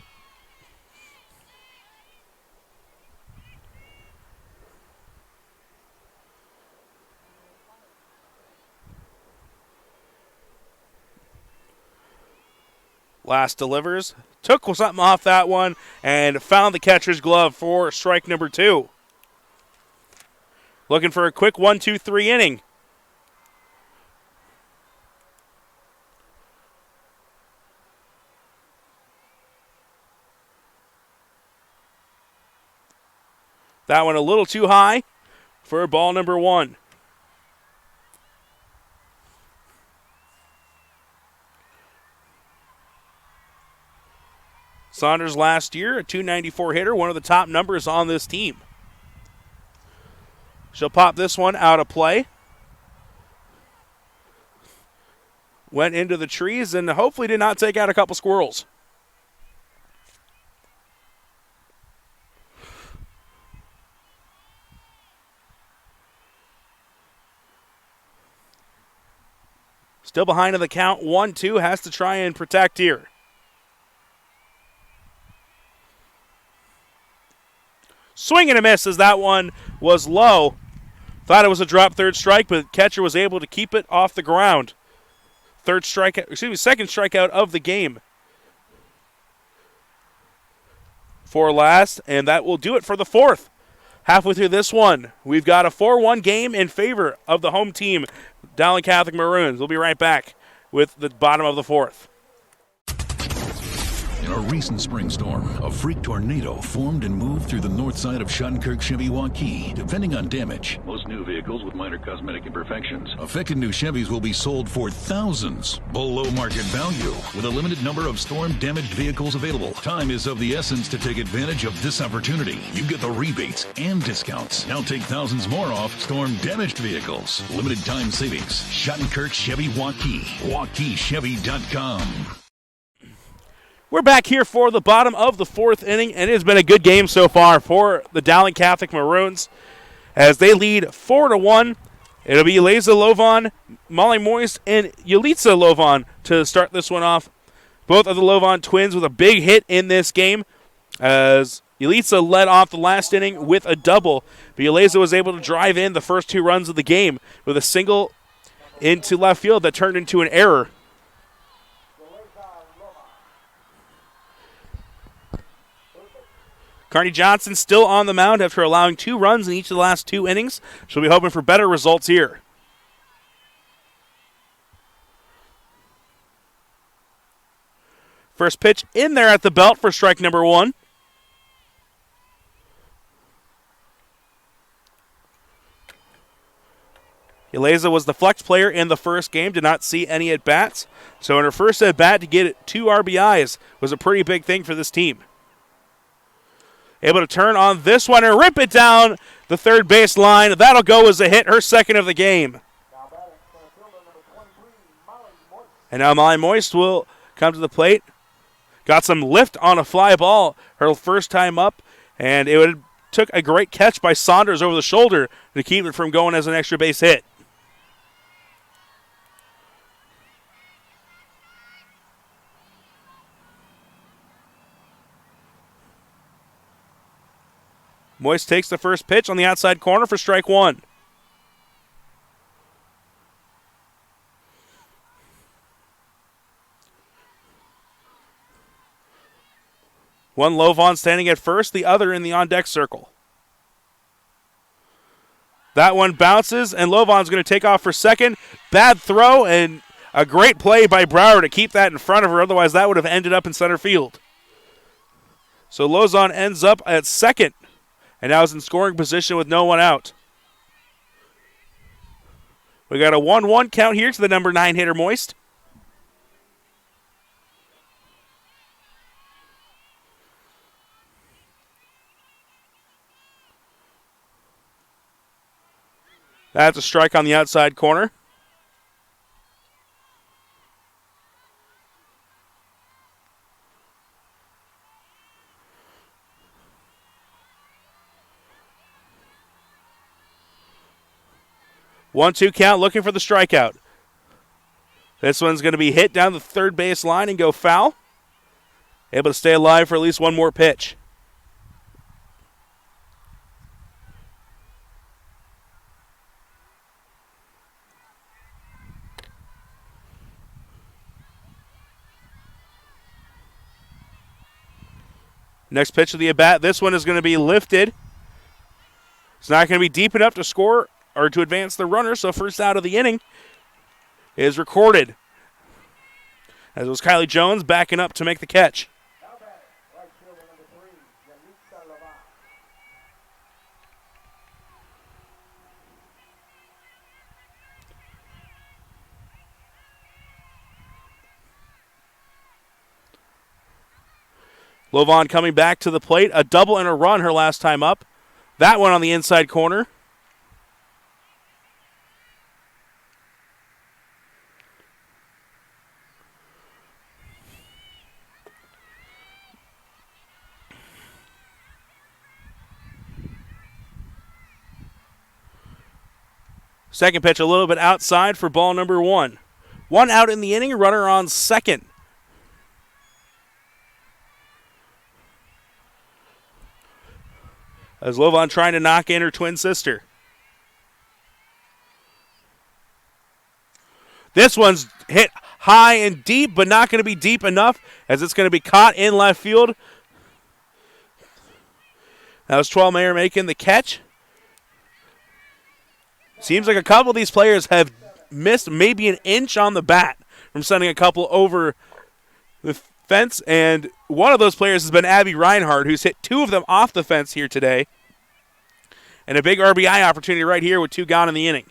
Last delivers. Took something off that one and found the catcher's glove for strike number 2. Looking for a quick 1-2-3 inning. That one a little too high for ball number 1. Saunders last year, a .294 hitter, one of the top numbers on this team. She'll pop this one out of play. Went into the trees and hopefully did not take out a couple squirrels. Still behind in the count, 1-2, has to try and protect here. Swing and a miss as that one was low. Thought it was a drop third strike, but catcher was able to keep it off the ground. Second strikeout of the game for last, and that will do it for the 4th. Halfway through this one, we've got a 4-1 game in favor of the home team, Dowling Catholic Maroons. We'll be right back with the bottom of the 4th. In a recent spring storm, a freak tornado formed and moved through the north side of Shuttlenkirk Chevy Waukee. Depending on damage, most new vehicles with minor cosmetic imperfections. Affected new Chevys will be sold for thousands below market value with a limited number of storm-damaged vehicles available. Time is of the essence to take advantage of this opportunity. You get the rebates and discounts. Now take thousands more off storm-damaged vehicles. Limited time savings. Shuttlenkirk Chevy Waukee. WaukeeChevy.com. We're back here for the bottom of the 4th inning, and it has been a good game so far for the Dowling Catholic Maroons as they lead 4-1. It'll be Eliza Lovan, Molly Moist, and Yelitsa Lovan to start this one off. Both of the Lovan twins with a big hit in this game as Yelitsa led off the last inning with a double, but Eliza was able to drive in the first 2 runs of the game with a single into left field that turned into an error. Carney Johnson still on the mound after allowing 2 runs in each of the last 2 innings. She'll be hoping for better results here. First pitch in there at the belt for strike number 1. Eliza was the flex player in the first game, did not see any at-bats. So in her first at-bat to get 2 RBIs was a pretty big thing for this team. Able to turn on this one and rip it down the third base line. That'll go as a hit, her second of the game. And now Molly Moist will come to the plate. Got some lift on a fly ball her first time up, and it took a great catch by Saunders over the shoulder to keep it from going as an extra base hit. Moist takes the first pitch on the outside corner for strike 1. One Lovon standing at first, the other in the on-deck circle. That one bounces, and Lovon's going to take off for second. Bad throw, and a great play by Brower to keep that in front of her. Otherwise, that would have ended up in center field. So Lozon ends up at second, and now is in scoring position with no one out. We got a 1-1 count here to the number 9 hitter, Moist. That's a strike on the outside corner. One-two count, looking for the strikeout. This one's going to be hit down the third base line and go foul. Able to stay alive for at least one more pitch. Next pitch of the at-bat. This one is going to be lifted. It's not going to be deep enough to score or to advance the runner, so first out of the inning is recorded. As it was Kylie Jones backing up to make the catch. Lovon coming back to the plate. A double and a run her last time up. That one on the inside corner. Second pitch a little bit outside for ball number 1. One out in the inning, runner on second. As Lovon trying to knock in her twin sister. This one's hit high and deep, but not going to be deep enough as it's going to be caught in left field. That was Twelmayer making the catch. Seems like a couple of these players have missed maybe an inch on the bat from sending a couple over the fence, and one of those players has been Abby Reinhardt, who's hit 2 of them off the fence here today. And a big RBI opportunity right here with 2 gone in the inning.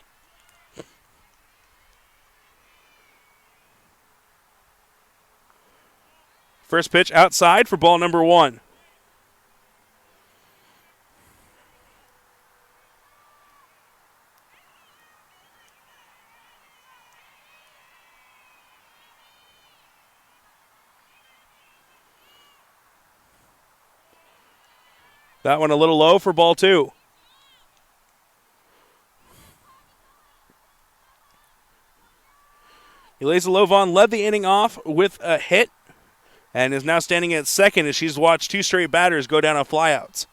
First pitch outside for ball number 1. That one a little low for ball 2. Eliza Lovon led the inning off with a hit and is now standing at second as she's watched 2 straight batters go down on flyouts.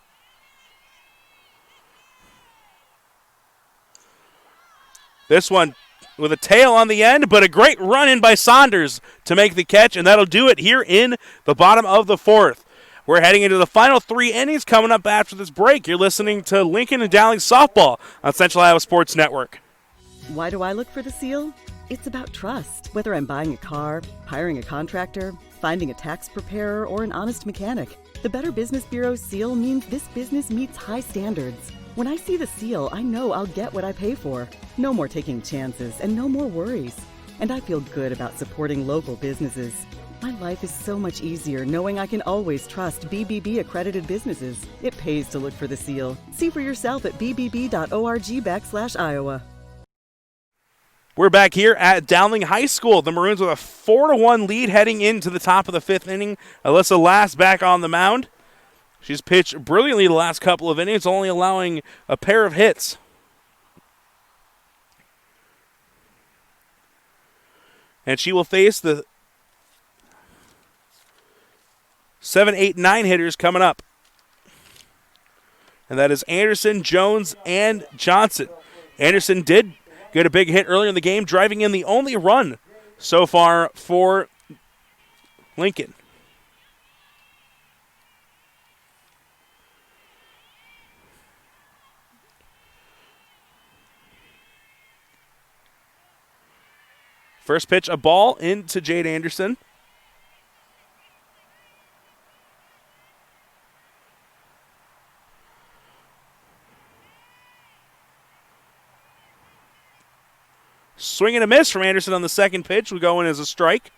This one with a tail on the end, but a great run in by Saunders to make the catch, and that'll do it here in the bottom of the 4th. We're heading into the final 3 innings coming up after this break. You're listening to Lincoln and Dowling Softball on Central Iowa Sports Network. Why do I look for the seal? It's about trust. Whether I'm buying a car, hiring a contractor, finding a tax preparer, or an honest mechanic, the Better Business Bureau's seal means this business meets high standards. When I see the seal, I know I'll get what I pay for. No more taking chances and no more worries. And I feel good about supporting local businesses. My life is so much easier knowing I can always trust BBB accredited businesses. It pays to look for the seal. See for yourself at bbb.org/Iowa. We're back here at Dowling High School. The Maroons with a 4-1 lead heading into the top of the 5th inning. Alyssa Last back on the mound. She's pitched brilliantly the last couple of innings, only allowing a pair of hits. And she will face the 7, 8, 9 hitters coming up. And that is Anderson, Jones, and Johnson. Anderson did get a big hit earlier in the game, driving in the only run so far for Lincoln. First pitch, a ball into Jade Anderson. Swing and a miss from Anderson on the second pitch. We go in as a strike.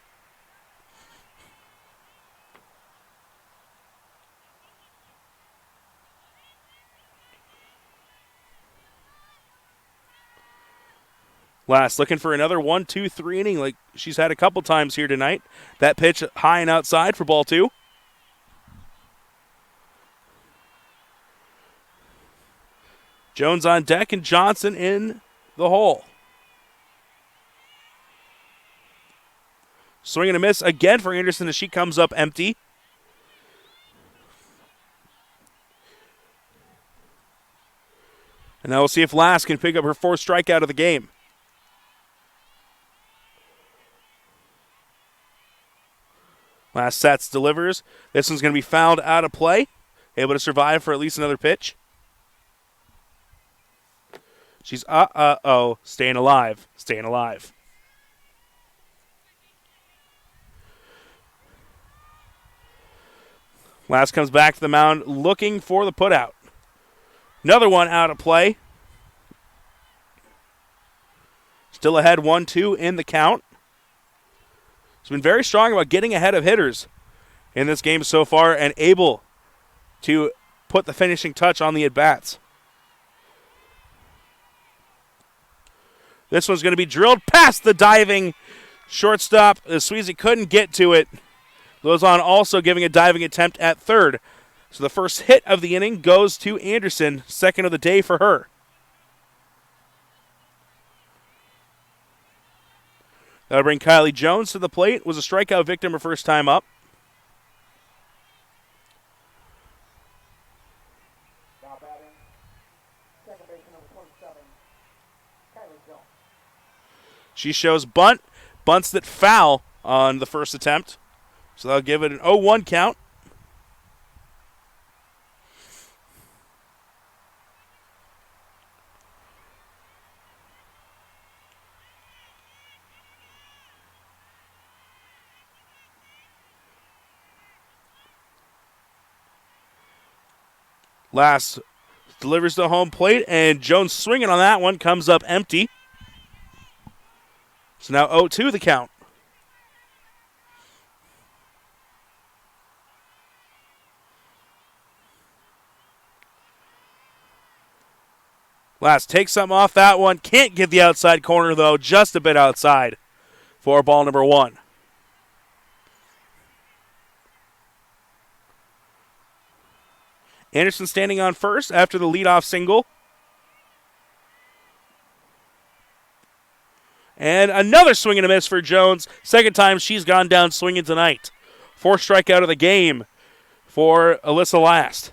Last looking for another 1-2-3 inning like she's had a couple times here tonight. That pitch high and outside for ball 2. Jones on deck and Johnson in the hole. Swing and a miss again for Anderson as she comes up empty. And now we'll see if Lass can pick up her 4th strikeout of the game. Last sets delivers. This one's going to be fouled out of play. Able to survive for at least another pitch. She's staying alive. Staying alive. Last comes back to the mound looking for the putout. Another one out of play. Still ahead 1-2 in the count. He's been very strong about getting ahead of hitters in this game so far and able to put the finishing touch on the at-bats. This one's going to be drilled past the diving shortstop. Sweezy couldn't get to it. Lozon also giving a diving attempt at third. So the first hit of the inning goes to Anderson, second of the day for her. That'll bring Kylie Jones to the plate. Was a strikeout victim her first time up. Now batting, second baseman number 27, Kylie Jones. She shows bunt. Bunts that foul on the first attempt. So they'll give it an 0-1 count. Last delivers to home plate, and Jones swinging on that one, comes up empty. So now 0-2 the count. Last takes something off that one. Can't get the outside corner, though. Just a bit outside for ball number 1. Anderson standing on first after the leadoff single. And another swing and a miss for Jones. Second time she's gone down swinging tonight. 4th strikeout of the game for Alyssa Last.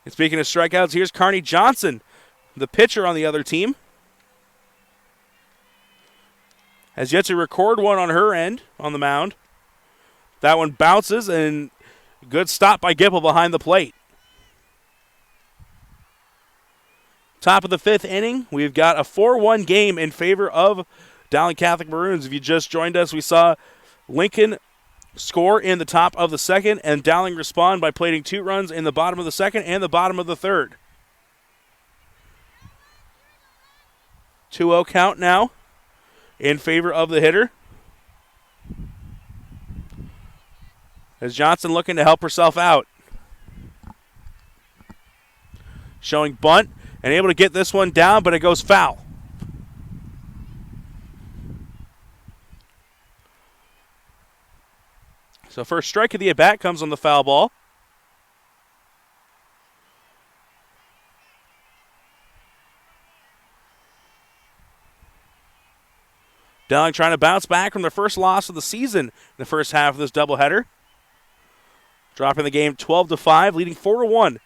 And speaking of strikeouts, here's Carney Johnson, the pitcher on the other team. Has yet to record one on her end on the mound. That one bounces, and good stop by Gipple behind the plate. Top of the 5th inning, we've got a 4-1 game in favor of Dowling Catholic Maroons. If you just joined us, we saw Lincoln score in the top of the 2nd, and Dowling respond by plating 2 runs in the bottom of the 2nd and the bottom of the 3rd. 2-0 count now in favor of the hitter. As Johnson looking to help herself out. Showing bunt and able to get this one down, but it goes foul. So first strike of the at-bat comes on the foul ball. Dowling trying to bounce back from their first loss of the season in the first half of this doubleheader. Dropping the game 12-5, leading 4-1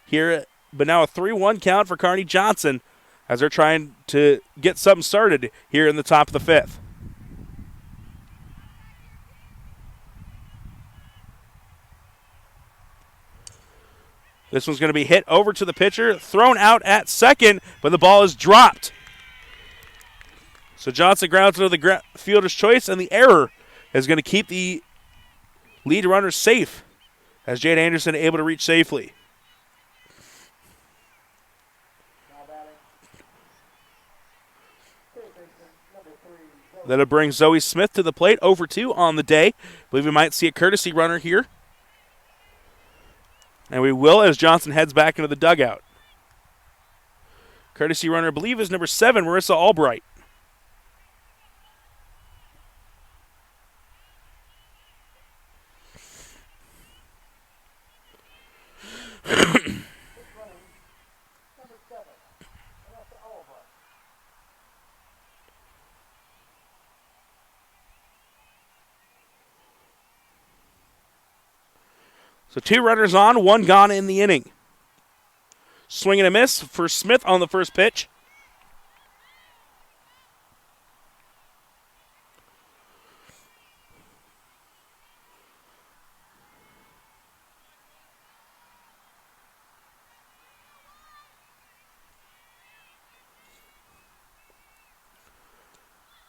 here, but now a 3-1 count for Carney Johnson as they're trying to get something started here in the top of the 5th. This one's going to be hit over to the pitcher, thrown out at second, but the ball is dropped So Johnson grounds to the fielder's choice, and the error is going to keep the lead runner safe as Jade Anderson able to reach safely. That'll bring Zoe Smith to the plate, over 2 on the day. Believe we might see a courtesy runner here. And we will as Johnson heads back into the dugout. Courtesy runner, I believe, is number 7, Marissa Albright. So 2 runners on, 1 gone in the inning. Swing and a miss for Smith on the first pitch.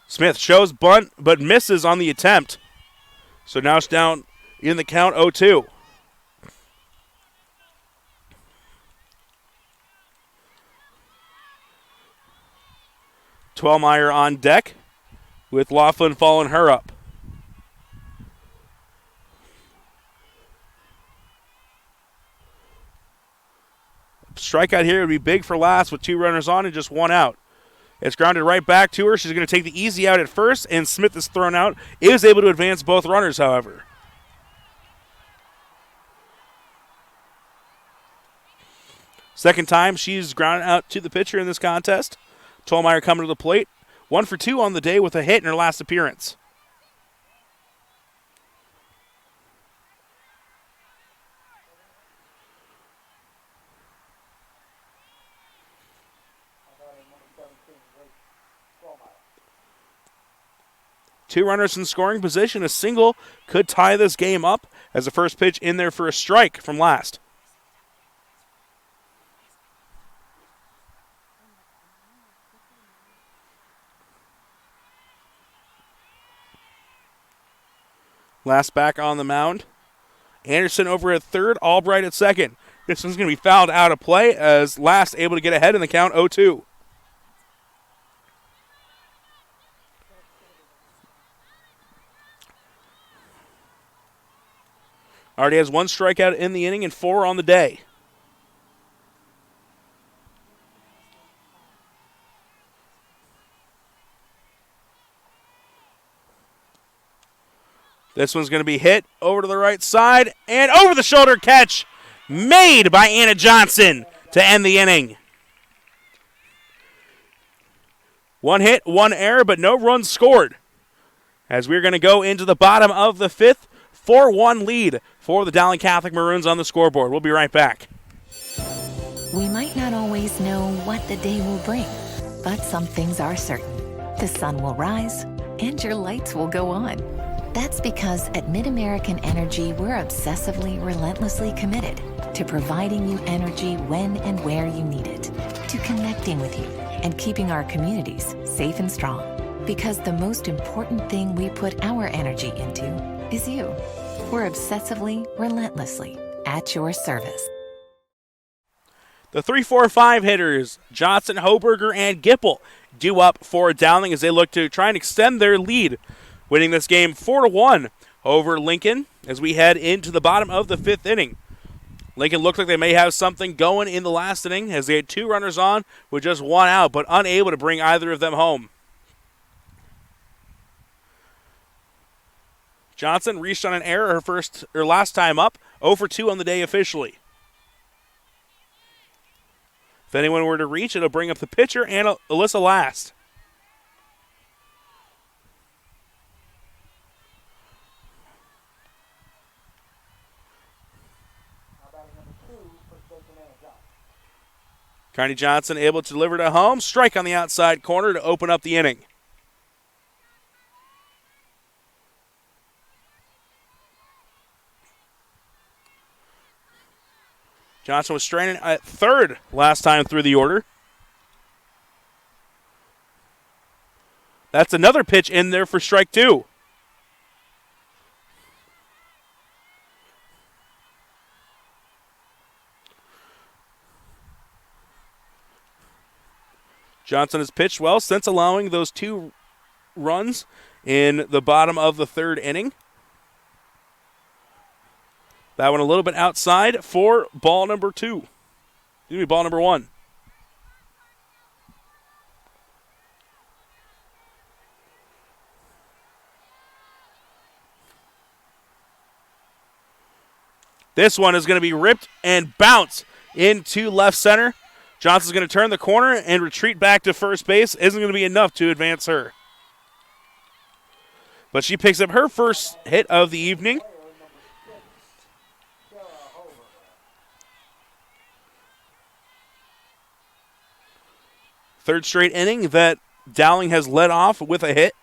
Smith shows bunt, but misses on the attempt. So now it's down in the count 0-2. Twelmeyer on deck with Laughlin following her up. Strikeout here would be big for last with 2 runners on and just 1 out. It's grounded right back to her. She's going to take the easy out at first, and Smith is thrown out. Is able to advance both runners, however. Second time she's grounded out to the pitcher in this contest. Tolmeyer coming to the plate. 1 for 2 on the day with a hit in her last appearance. Two runners in scoring position. A single could tie this game up as the first pitch in there for a strike from last. Last back on the mound. Anderson over at third, Albright at second. This one's going to be fouled out of play as Last able to get ahead in the count 0-2. Already has 1 strikeout in the inning and 4 on the day. This one's going to be hit over to the right side and over the shoulder catch made by Anna Johnson to end the inning. 1 hit, 1 error, but no runs scored. As we're going to go into the bottom of the 5th, 4-1 lead for the Dowling Catholic Maroons on the scoreboard. We'll be right back. We might not always know what the day will bring, but some things are certain. The sun will rise and your lights will go on. That's because at MidAmerican Energy, we're obsessively, relentlessly committed to providing you energy when and where you need it, to connecting with you and keeping our communities safe and strong. Because the most important thing we put our energy into is you. We're obsessively, relentlessly at your service. The 3-4-5 hitters, Johnson, Hoberger, and Gipple, due up for Dowling as they look to try and extend their lead, winning this game 4-1 over Lincoln as we head into the bottom of the 5th inning. Lincoln looked like they may have something going in the last inning as they had 2 runners on with just 1 out, but unable to bring either of them home. Johnson reached on an error her last time up, 0 for 2 on the day officially. If anyone were to reach, it'll bring up the pitcher and Alyssa Last. Carney Johnson able to deliver to home. Strike on the outside corner to open up the inning. Johnson was straining at third last time through the order. That's another pitch in there for strike 2. Johnson has pitched well since allowing those 2 runs in the bottom of the 3rd inning. That one a little bit outside for ball number 2. Excuse me, ball number 1. This one is going to be ripped and bounce into left center. Johnson's going to turn the corner and retreat back to first base. Isn't going to be enough to advance her. But she picks up her first hit of the evening. Third straight inning that Dowling has led off with a hit.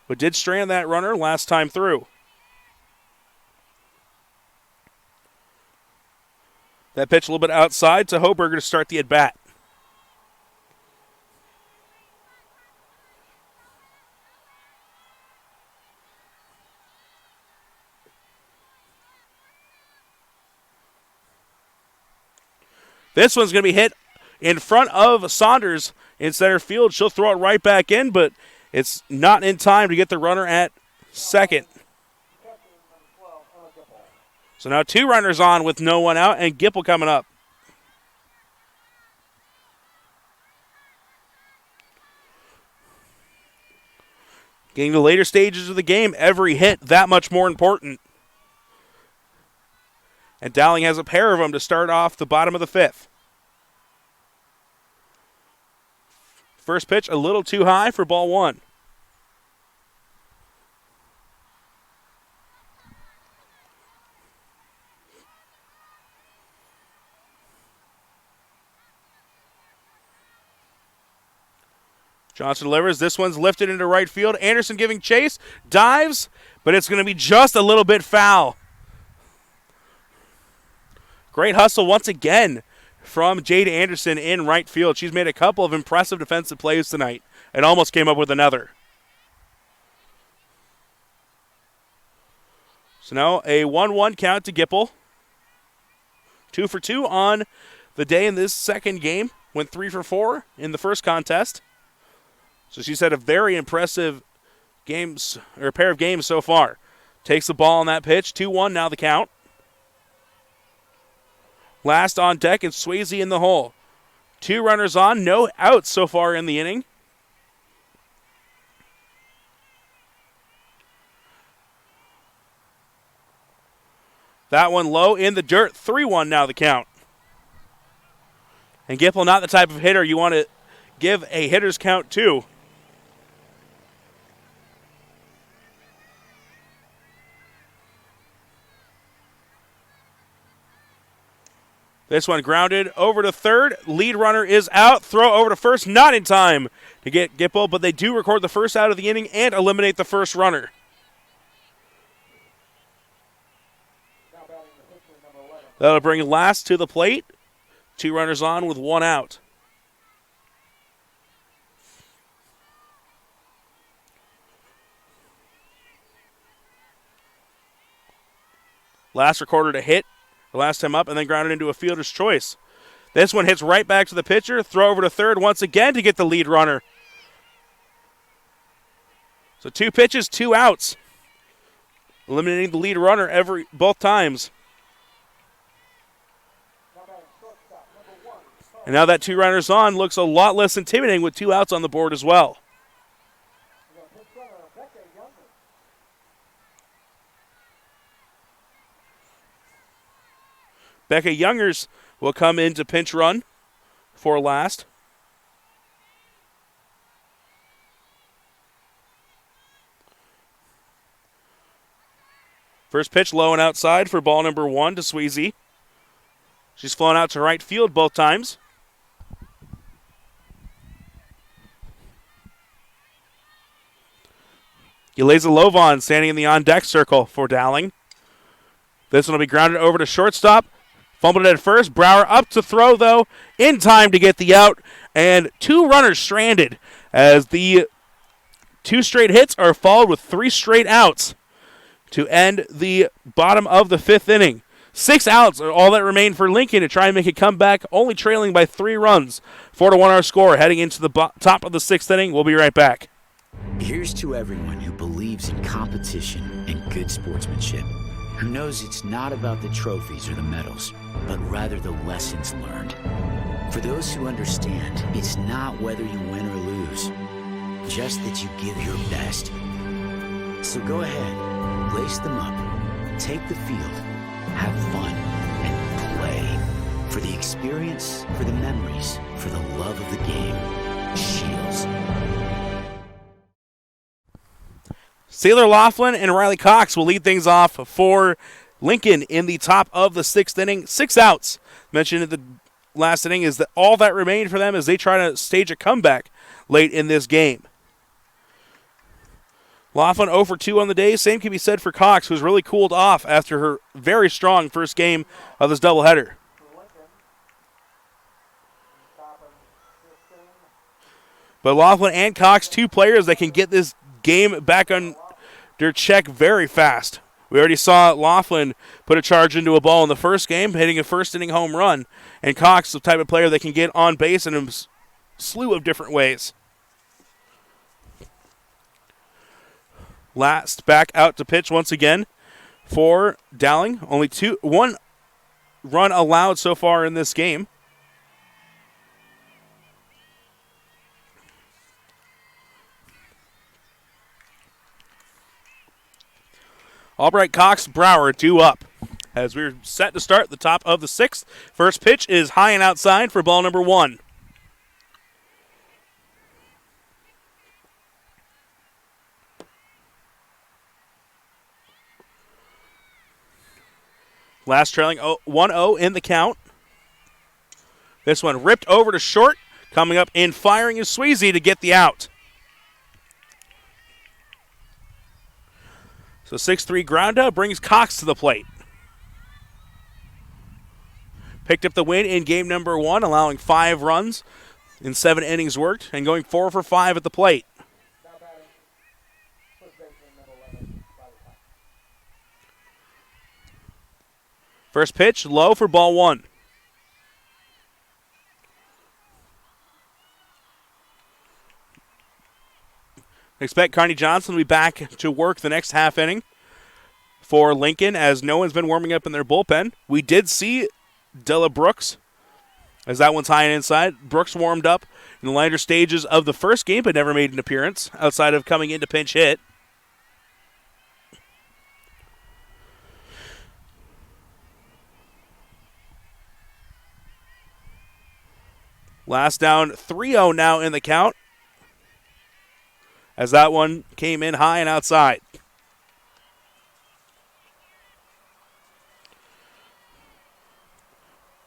But did strand that runner last time through. That pitch a little bit outside to Hoberger to start the at-bat. This one's going to be hit in front of Saunders in center field. She'll throw it right back in, but it's not in time to get the runner at second. So now 2 runners on with no one out, and Gipple coming up. Getting to the later stages of the game, every hit that much more important. And Dowling has a pair of them to start off the bottom of the 5th. First pitch a little too high for ball 1. Johnson delivers. This one's lifted into right field. Anderson giving chase. Dives, but it's going to be just a little bit foul. Great hustle once again from Jade Anderson in right field. She's made a couple of impressive defensive plays tonight and almost came up with another. So now a 1-1 count to Gipple. 2 for 2 on the day in this second game. Went 3 for 4 in the first contest. So she's had a very impressive pair of games so far. Takes the ball on that pitch. 2-1 now the count. Last on deck is Swayze in the hole. 2 runners on, no outs so far in the inning. That one low in the dirt. 3-1 now the count. And Gipple, not the type of hitter you want to give a hitter's count to. This one grounded over to third. Lead runner is out. Throw over to first. Not in time to get Gipple, but they do record the first out of the inning and eliminate the first runner. That'll bring last to the plate. 2 runners on with 1 out. Last recorded a hit the last time up and then grounded into a fielder's choice. This one hits right back to the pitcher. Throw over to third once again to get the lead runner. So 2 pitches, 2 outs. Eliminating the lead runner both times. And now that 2 runners on looks a lot less intimidating with 2 outs on the board as well. Becca Youngers will come in to pinch run for last. First pitch low and outside for ball number 1 to Sweezy. She's flown out to right field both times. Yeleza Lovon standing in the on-deck circle for Dowling. This one will be grounded over to shortstop. Fumbled it at first. Brower up to throw, though, in time to get the out. And 2 runners stranded as the 2 straight hits are followed with 3 straight outs to end the bottom of the 5th inning. 6 outs are all that remain for Lincoln to try and make a comeback, only trailing by 3 runs. 4-1 our score heading into the top of the 6th inning. We'll be right back. Here's to everyone who believes in competition and good sportsmanship, who knows it's not about the trophies or the medals, but rather the lessons learned. For those who understand, it's not whether you win or lose, just that you give your best. So go ahead, lace them up, take the field, have fun, and play. For the experience, for the memories, for the love of the game. Shields. Sailor Laughlin and Riley Cox will lead things off for Lincoln in the top of the 6th inning. 6 outs. Mentioned in the last inning is that all that remained for them as they try to stage a comeback late in this game. Laughlin 0 for 2 on the day. Same can be said for Cox, who's really cooled off after her very strong first game of this doubleheader. But Laughlin and Cox, 2 players that can get this game back under check very fast. We already saw Laughlin put a charge into a ball in the first game, hitting a first-inning home run. And Cox, the type of player that can get on base in a slew of different ways. Last back out to pitch once again for Dowling. Only 1 run allowed so far in this game. Albright, Cox, Brower due up as we're set to start the top of the 6th. First pitch is high and outside for ball number 1. Last trailing 1-0 in the count. This one ripped over to short. Coming up in firing is Sweezy to get the out. So 6-3 ground out brings Cox to the plate. Picked up the win in game number 1, allowing 5 runs in 7 innings worked and going 4 for 5 at the plate. First pitch, low for ball 1. Expect Carney Johnson to be back to work the next half inning for Lincoln as no one's been warming up in their bullpen. We did see Della Brooks as that one's high and inside. Brooks warmed up in the later stages of the first game but never made an appearance outside of coming in to pinch hit. Last down, 3-0 now in the count as that one came in high and outside.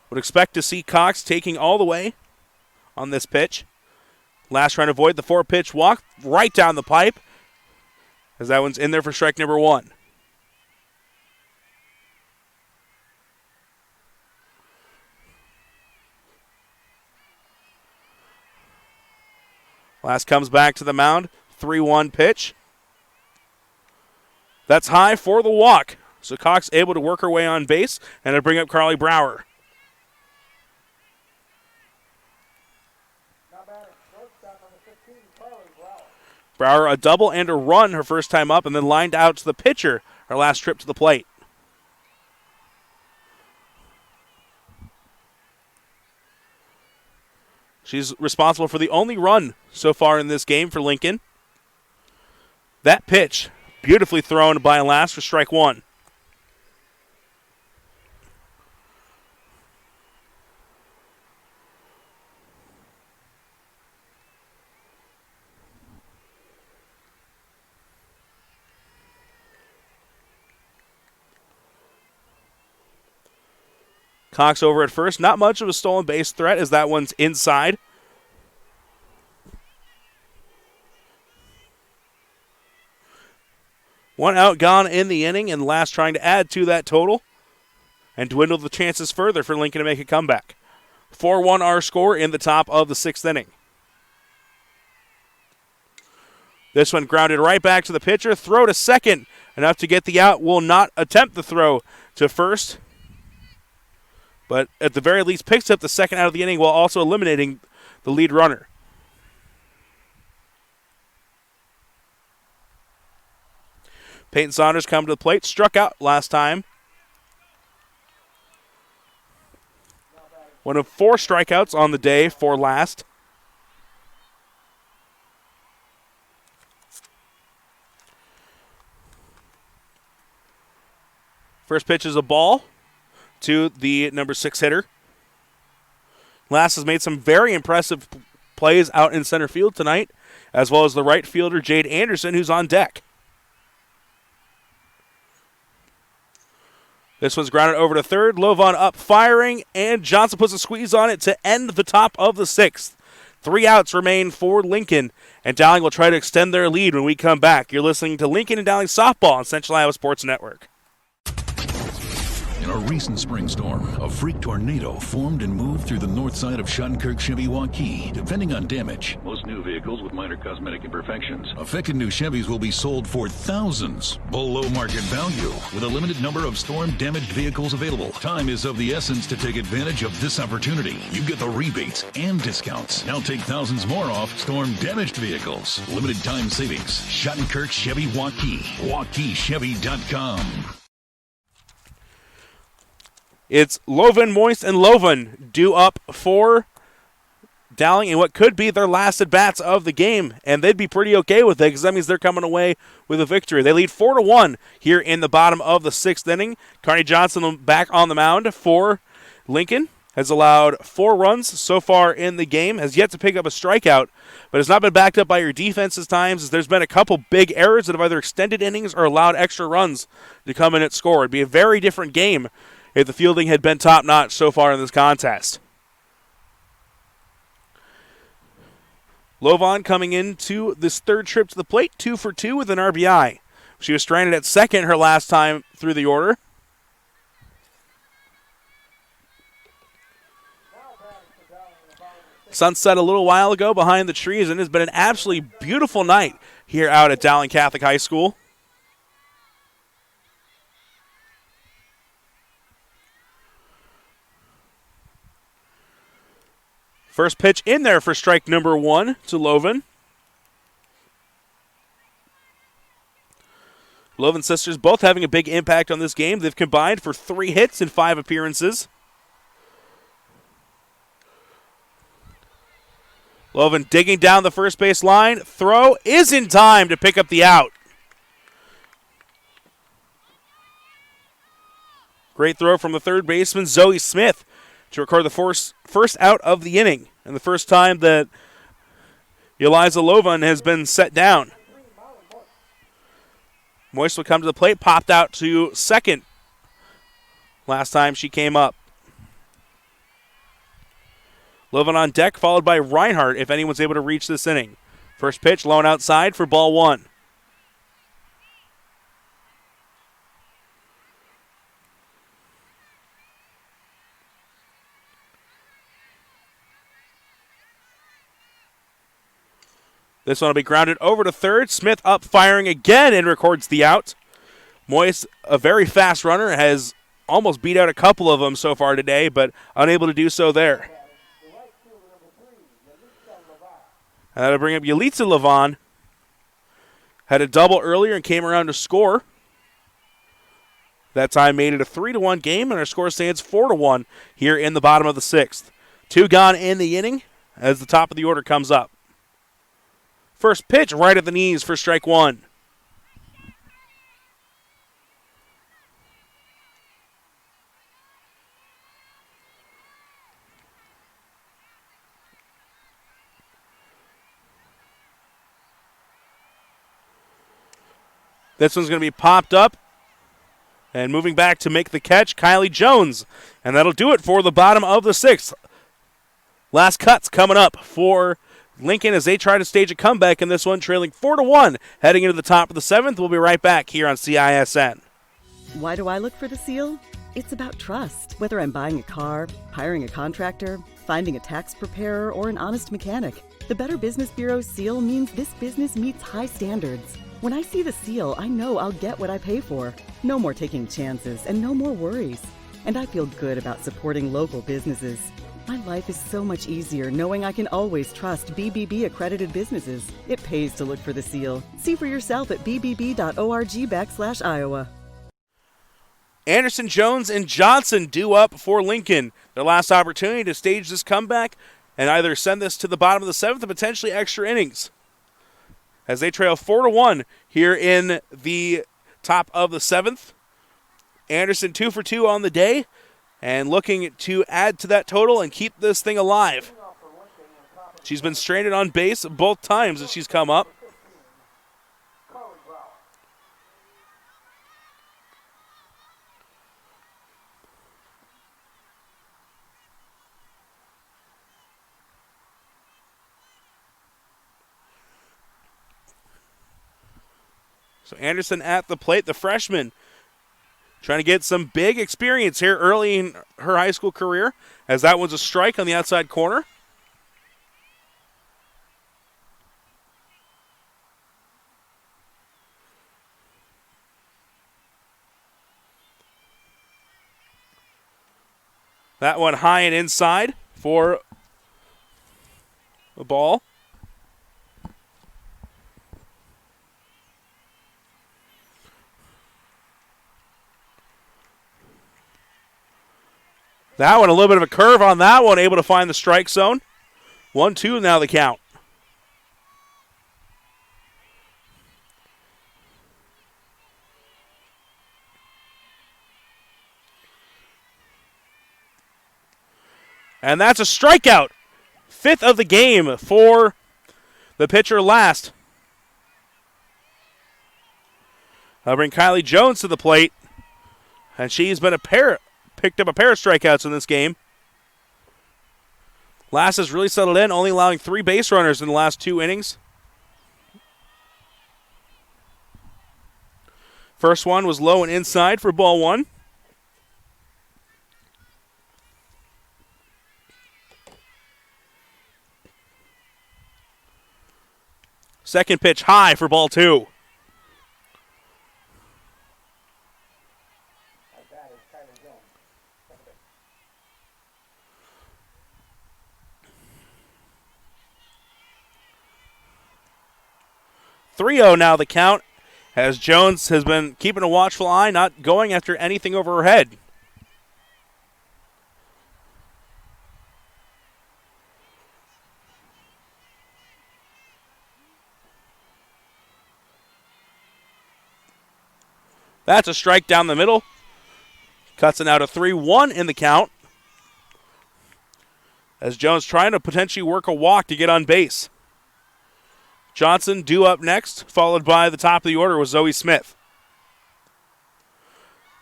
Would expect to see Cox taking all the way on this pitch. Last trying to avoid the 4-pitch walk right down the pipe as that one's in there for strike number 1. Last comes back to the mound. 3-1 pitch. That's high for the walk. So Cox able to work her way on base and to bring up Carly Brower. Brower a double and a run her first time up and then lined out to the pitcher her last trip to the plate. She's responsible for the only run so far in this game for Lincoln. That pitch, beautifully thrown by Last for strike 1. Cox over at first. Not much of a stolen base threat as that one's inside. One out gone in the inning, and Last trying to add to that total and dwindle the chances further for Lincoln to make a comeback. 4-1 our score in the top of the 6th inning. This one grounded right back to the pitcher. Throw to second. Enough to get the out. Will not attempt the throw to first. But at the very least picks up the second out of the inning while also eliminating the lead runner. Peyton Saunders come to the plate. Struck out last time. One of 4 strikeouts on the day for last. First pitch is a ball to the number 6 hitter. Last has made some very impressive plays out in center field tonight, as well as the right fielder Jade Anderson, who's on deck. This one's grounded over to third. Lovan up firing, and Johnson puts a squeeze on it to end the top of the 6th. 3 outs remain for Lincoln, and Dowling will try to extend their lead when we come back. You're listening to Lincoln and Dowling Softball on Central Iowa Sports Network. In a recent spring storm, a freak tornado formed and moved through the north side of Shuttlenkirk Chevy Waukee. Depending on damage, most new vehicles with minor cosmetic imperfections. Affected new Chevys will be sold for thousands below market value, with a limited number of storm-damaged vehicles available. Time is of the essence to take advantage of this opportunity. You get the rebates and discounts. Now take thousands more off storm-damaged vehicles. Limited time savings. Shuttlenkirk Chevy Waukee. WaukeeChevy.com. It's Lovan, Moist, and Lovan due up for Dowling in what could be their last at-bats of the game, and they'd be pretty okay with it because that means they're coming away with a victory. They lead 4-1 here in the bottom of the 6th inning. Carney Johnson back on the mound for Lincoln. Has allowed 4 runs so far in the game, has yet to pick up a strikeout, but has not been backed up by your defense at times, as there's been a couple big errors that have either extended innings or allowed extra runs to come in and score. It'd be a very different game if the fielding had been top-notch so far in this contest. Lovan coming into this third trip to the plate, 2 for 2 with an RBI. She was stranded at second her last time through the order. Sunset a little while ago behind the trees, and it's been an absolutely beautiful night here out at Dowling Catholic High School. First pitch in there for strike number 1 to Lovan. Lovan sisters both having a big impact on this game. They've combined for 3 hits in 5 appearances. Lovan digging down the first base line. Throw is in time to pick up the out. Great throw from the third baseman, Zoe Smith, to record the first out of the inning, and the first time that Eliza Lovan has been set down. Moist will come to the plate, popped out to second last time she came up. Lovan on deck, followed by Reinhardt if anyone's able to reach this inning. First pitch, low and outside for ball 1. This one will be grounded over to third. Smith up firing again and records the out. Moist, a very fast runner, has almost beat out a couple of them so far today, but unable to do so there. And that'll bring up Yalitza Levon. Had a double earlier and came around to score. That time made it a 3-1 game, and our score stands 4-1 here in the bottom of the 6th. 2 gone in the inning as the top of the order comes up. First pitch right at the knees for strike 1. This one's going to be popped up. And moving back to make the catch, Kylie Jones. And that'll do it for the bottom of the 6th. Last cuts coming up for Lincoln as they try to stage a comeback in this one, trailing 4-1, heading into the top of the 7th. We'll be right back here on CISN. Why do I look for the seal? It's about trust. Whether I'm buying a car, hiring a contractor, finding a tax preparer, or an honest mechanic, The Better Business Bureau seal means this business meets high standards. When I see the seal, I know I'll get what I pay for. No more taking chances and no more worries. And I feel good about supporting local businesses. My life is so much easier knowing I can always trust BBB accredited businesses. It pays to look for the seal. See for yourself at bbb.org/Iowa. Anderson, Jones, and Johnson due up for Lincoln. Their last opportunity to stage this comeback and either send this to the bottom of the 7th or potentially extra innings, as they trail 4-1 here in the top of the 7th. Anderson 2 for 2 on the day and looking to add to that total and keep this thing alive. She's been stranded on base both times that she's come up. So Anderson at the plate, the freshman, trying to get some big experience here early in her high school career, as that one's a strike on the outside corner. That one high and inside for the ball. That one, a little bit of a curve on that one, able to find the strike zone. 1-2 now the count. And that's a strikeout. 5th of the game for the pitcher last. I'll bring Kylie Jones to the plate. And she's been picked up a pair of strikeouts in this game. Last has really settled in, only allowing 3 base runners in the last 2 innings. First one was low and inside for ball 1. Second pitch high for ball 2. .3-0 now the count, as Jones has been keeping a watchful eye, not going after anything over her head. That's a strike down the middle. Cuts it out to 3-1 in the count, as Jones trying to potentially work a walk to get on base. Johnson due up next, followed by the top of the order with Zoe Smith.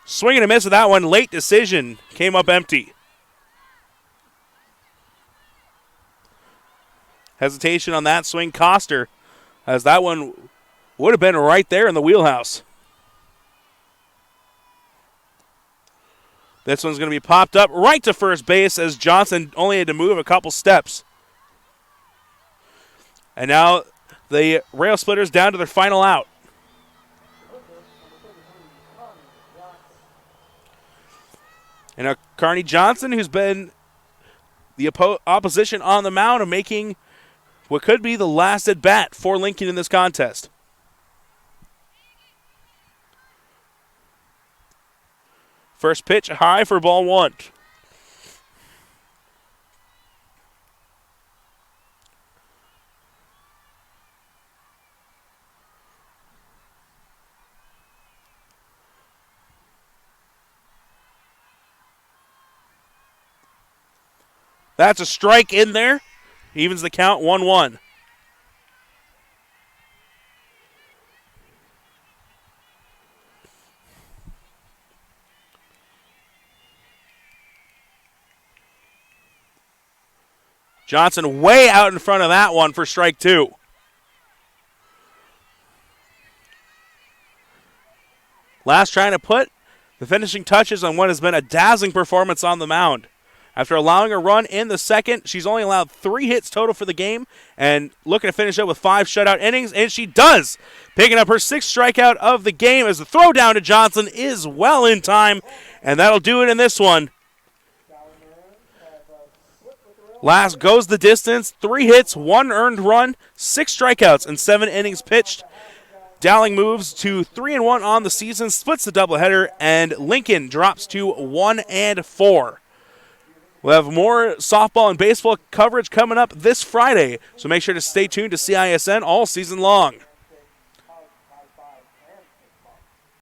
Swing and a miss with that one. Late decision. Came up empty. Hesitation on that swing cost her, as that one would have been right there in the wheelhouse. This one's going to be popped up right to first base, as Johnson only had to move a couple steps. And now the Rail Splitters down to their final out. And now Carney Johnson, who's been the opposition on the mound, and making what could be the last at bat for Lincoln in this contest. First pitch high for ball 1. That's a strike in there. Evens the count 1-1. Johnson way out in front of that one for strike 2. Last trying to put the finishing touches on what has been a dazzling performance on the mound, After allowing a run in the second, she's only allowed 3 hits total for the game and looking to finish up with 5 shutout innings, and she does, picking up her 6th strikeout of the game as the throw down to Johnson is well in time, and that'll do it in this one. Last goes the distance, 3 hits, 1 earned run, 6 strikeouts, and 7 innings pitched. Dowling moves to 3-1 on the season, splits the doubleheader, and Lincoln drops to 1-4. We'll have more softball and baseball coverage coming up this Friday, so make sure to stay tuned to CISN all season long.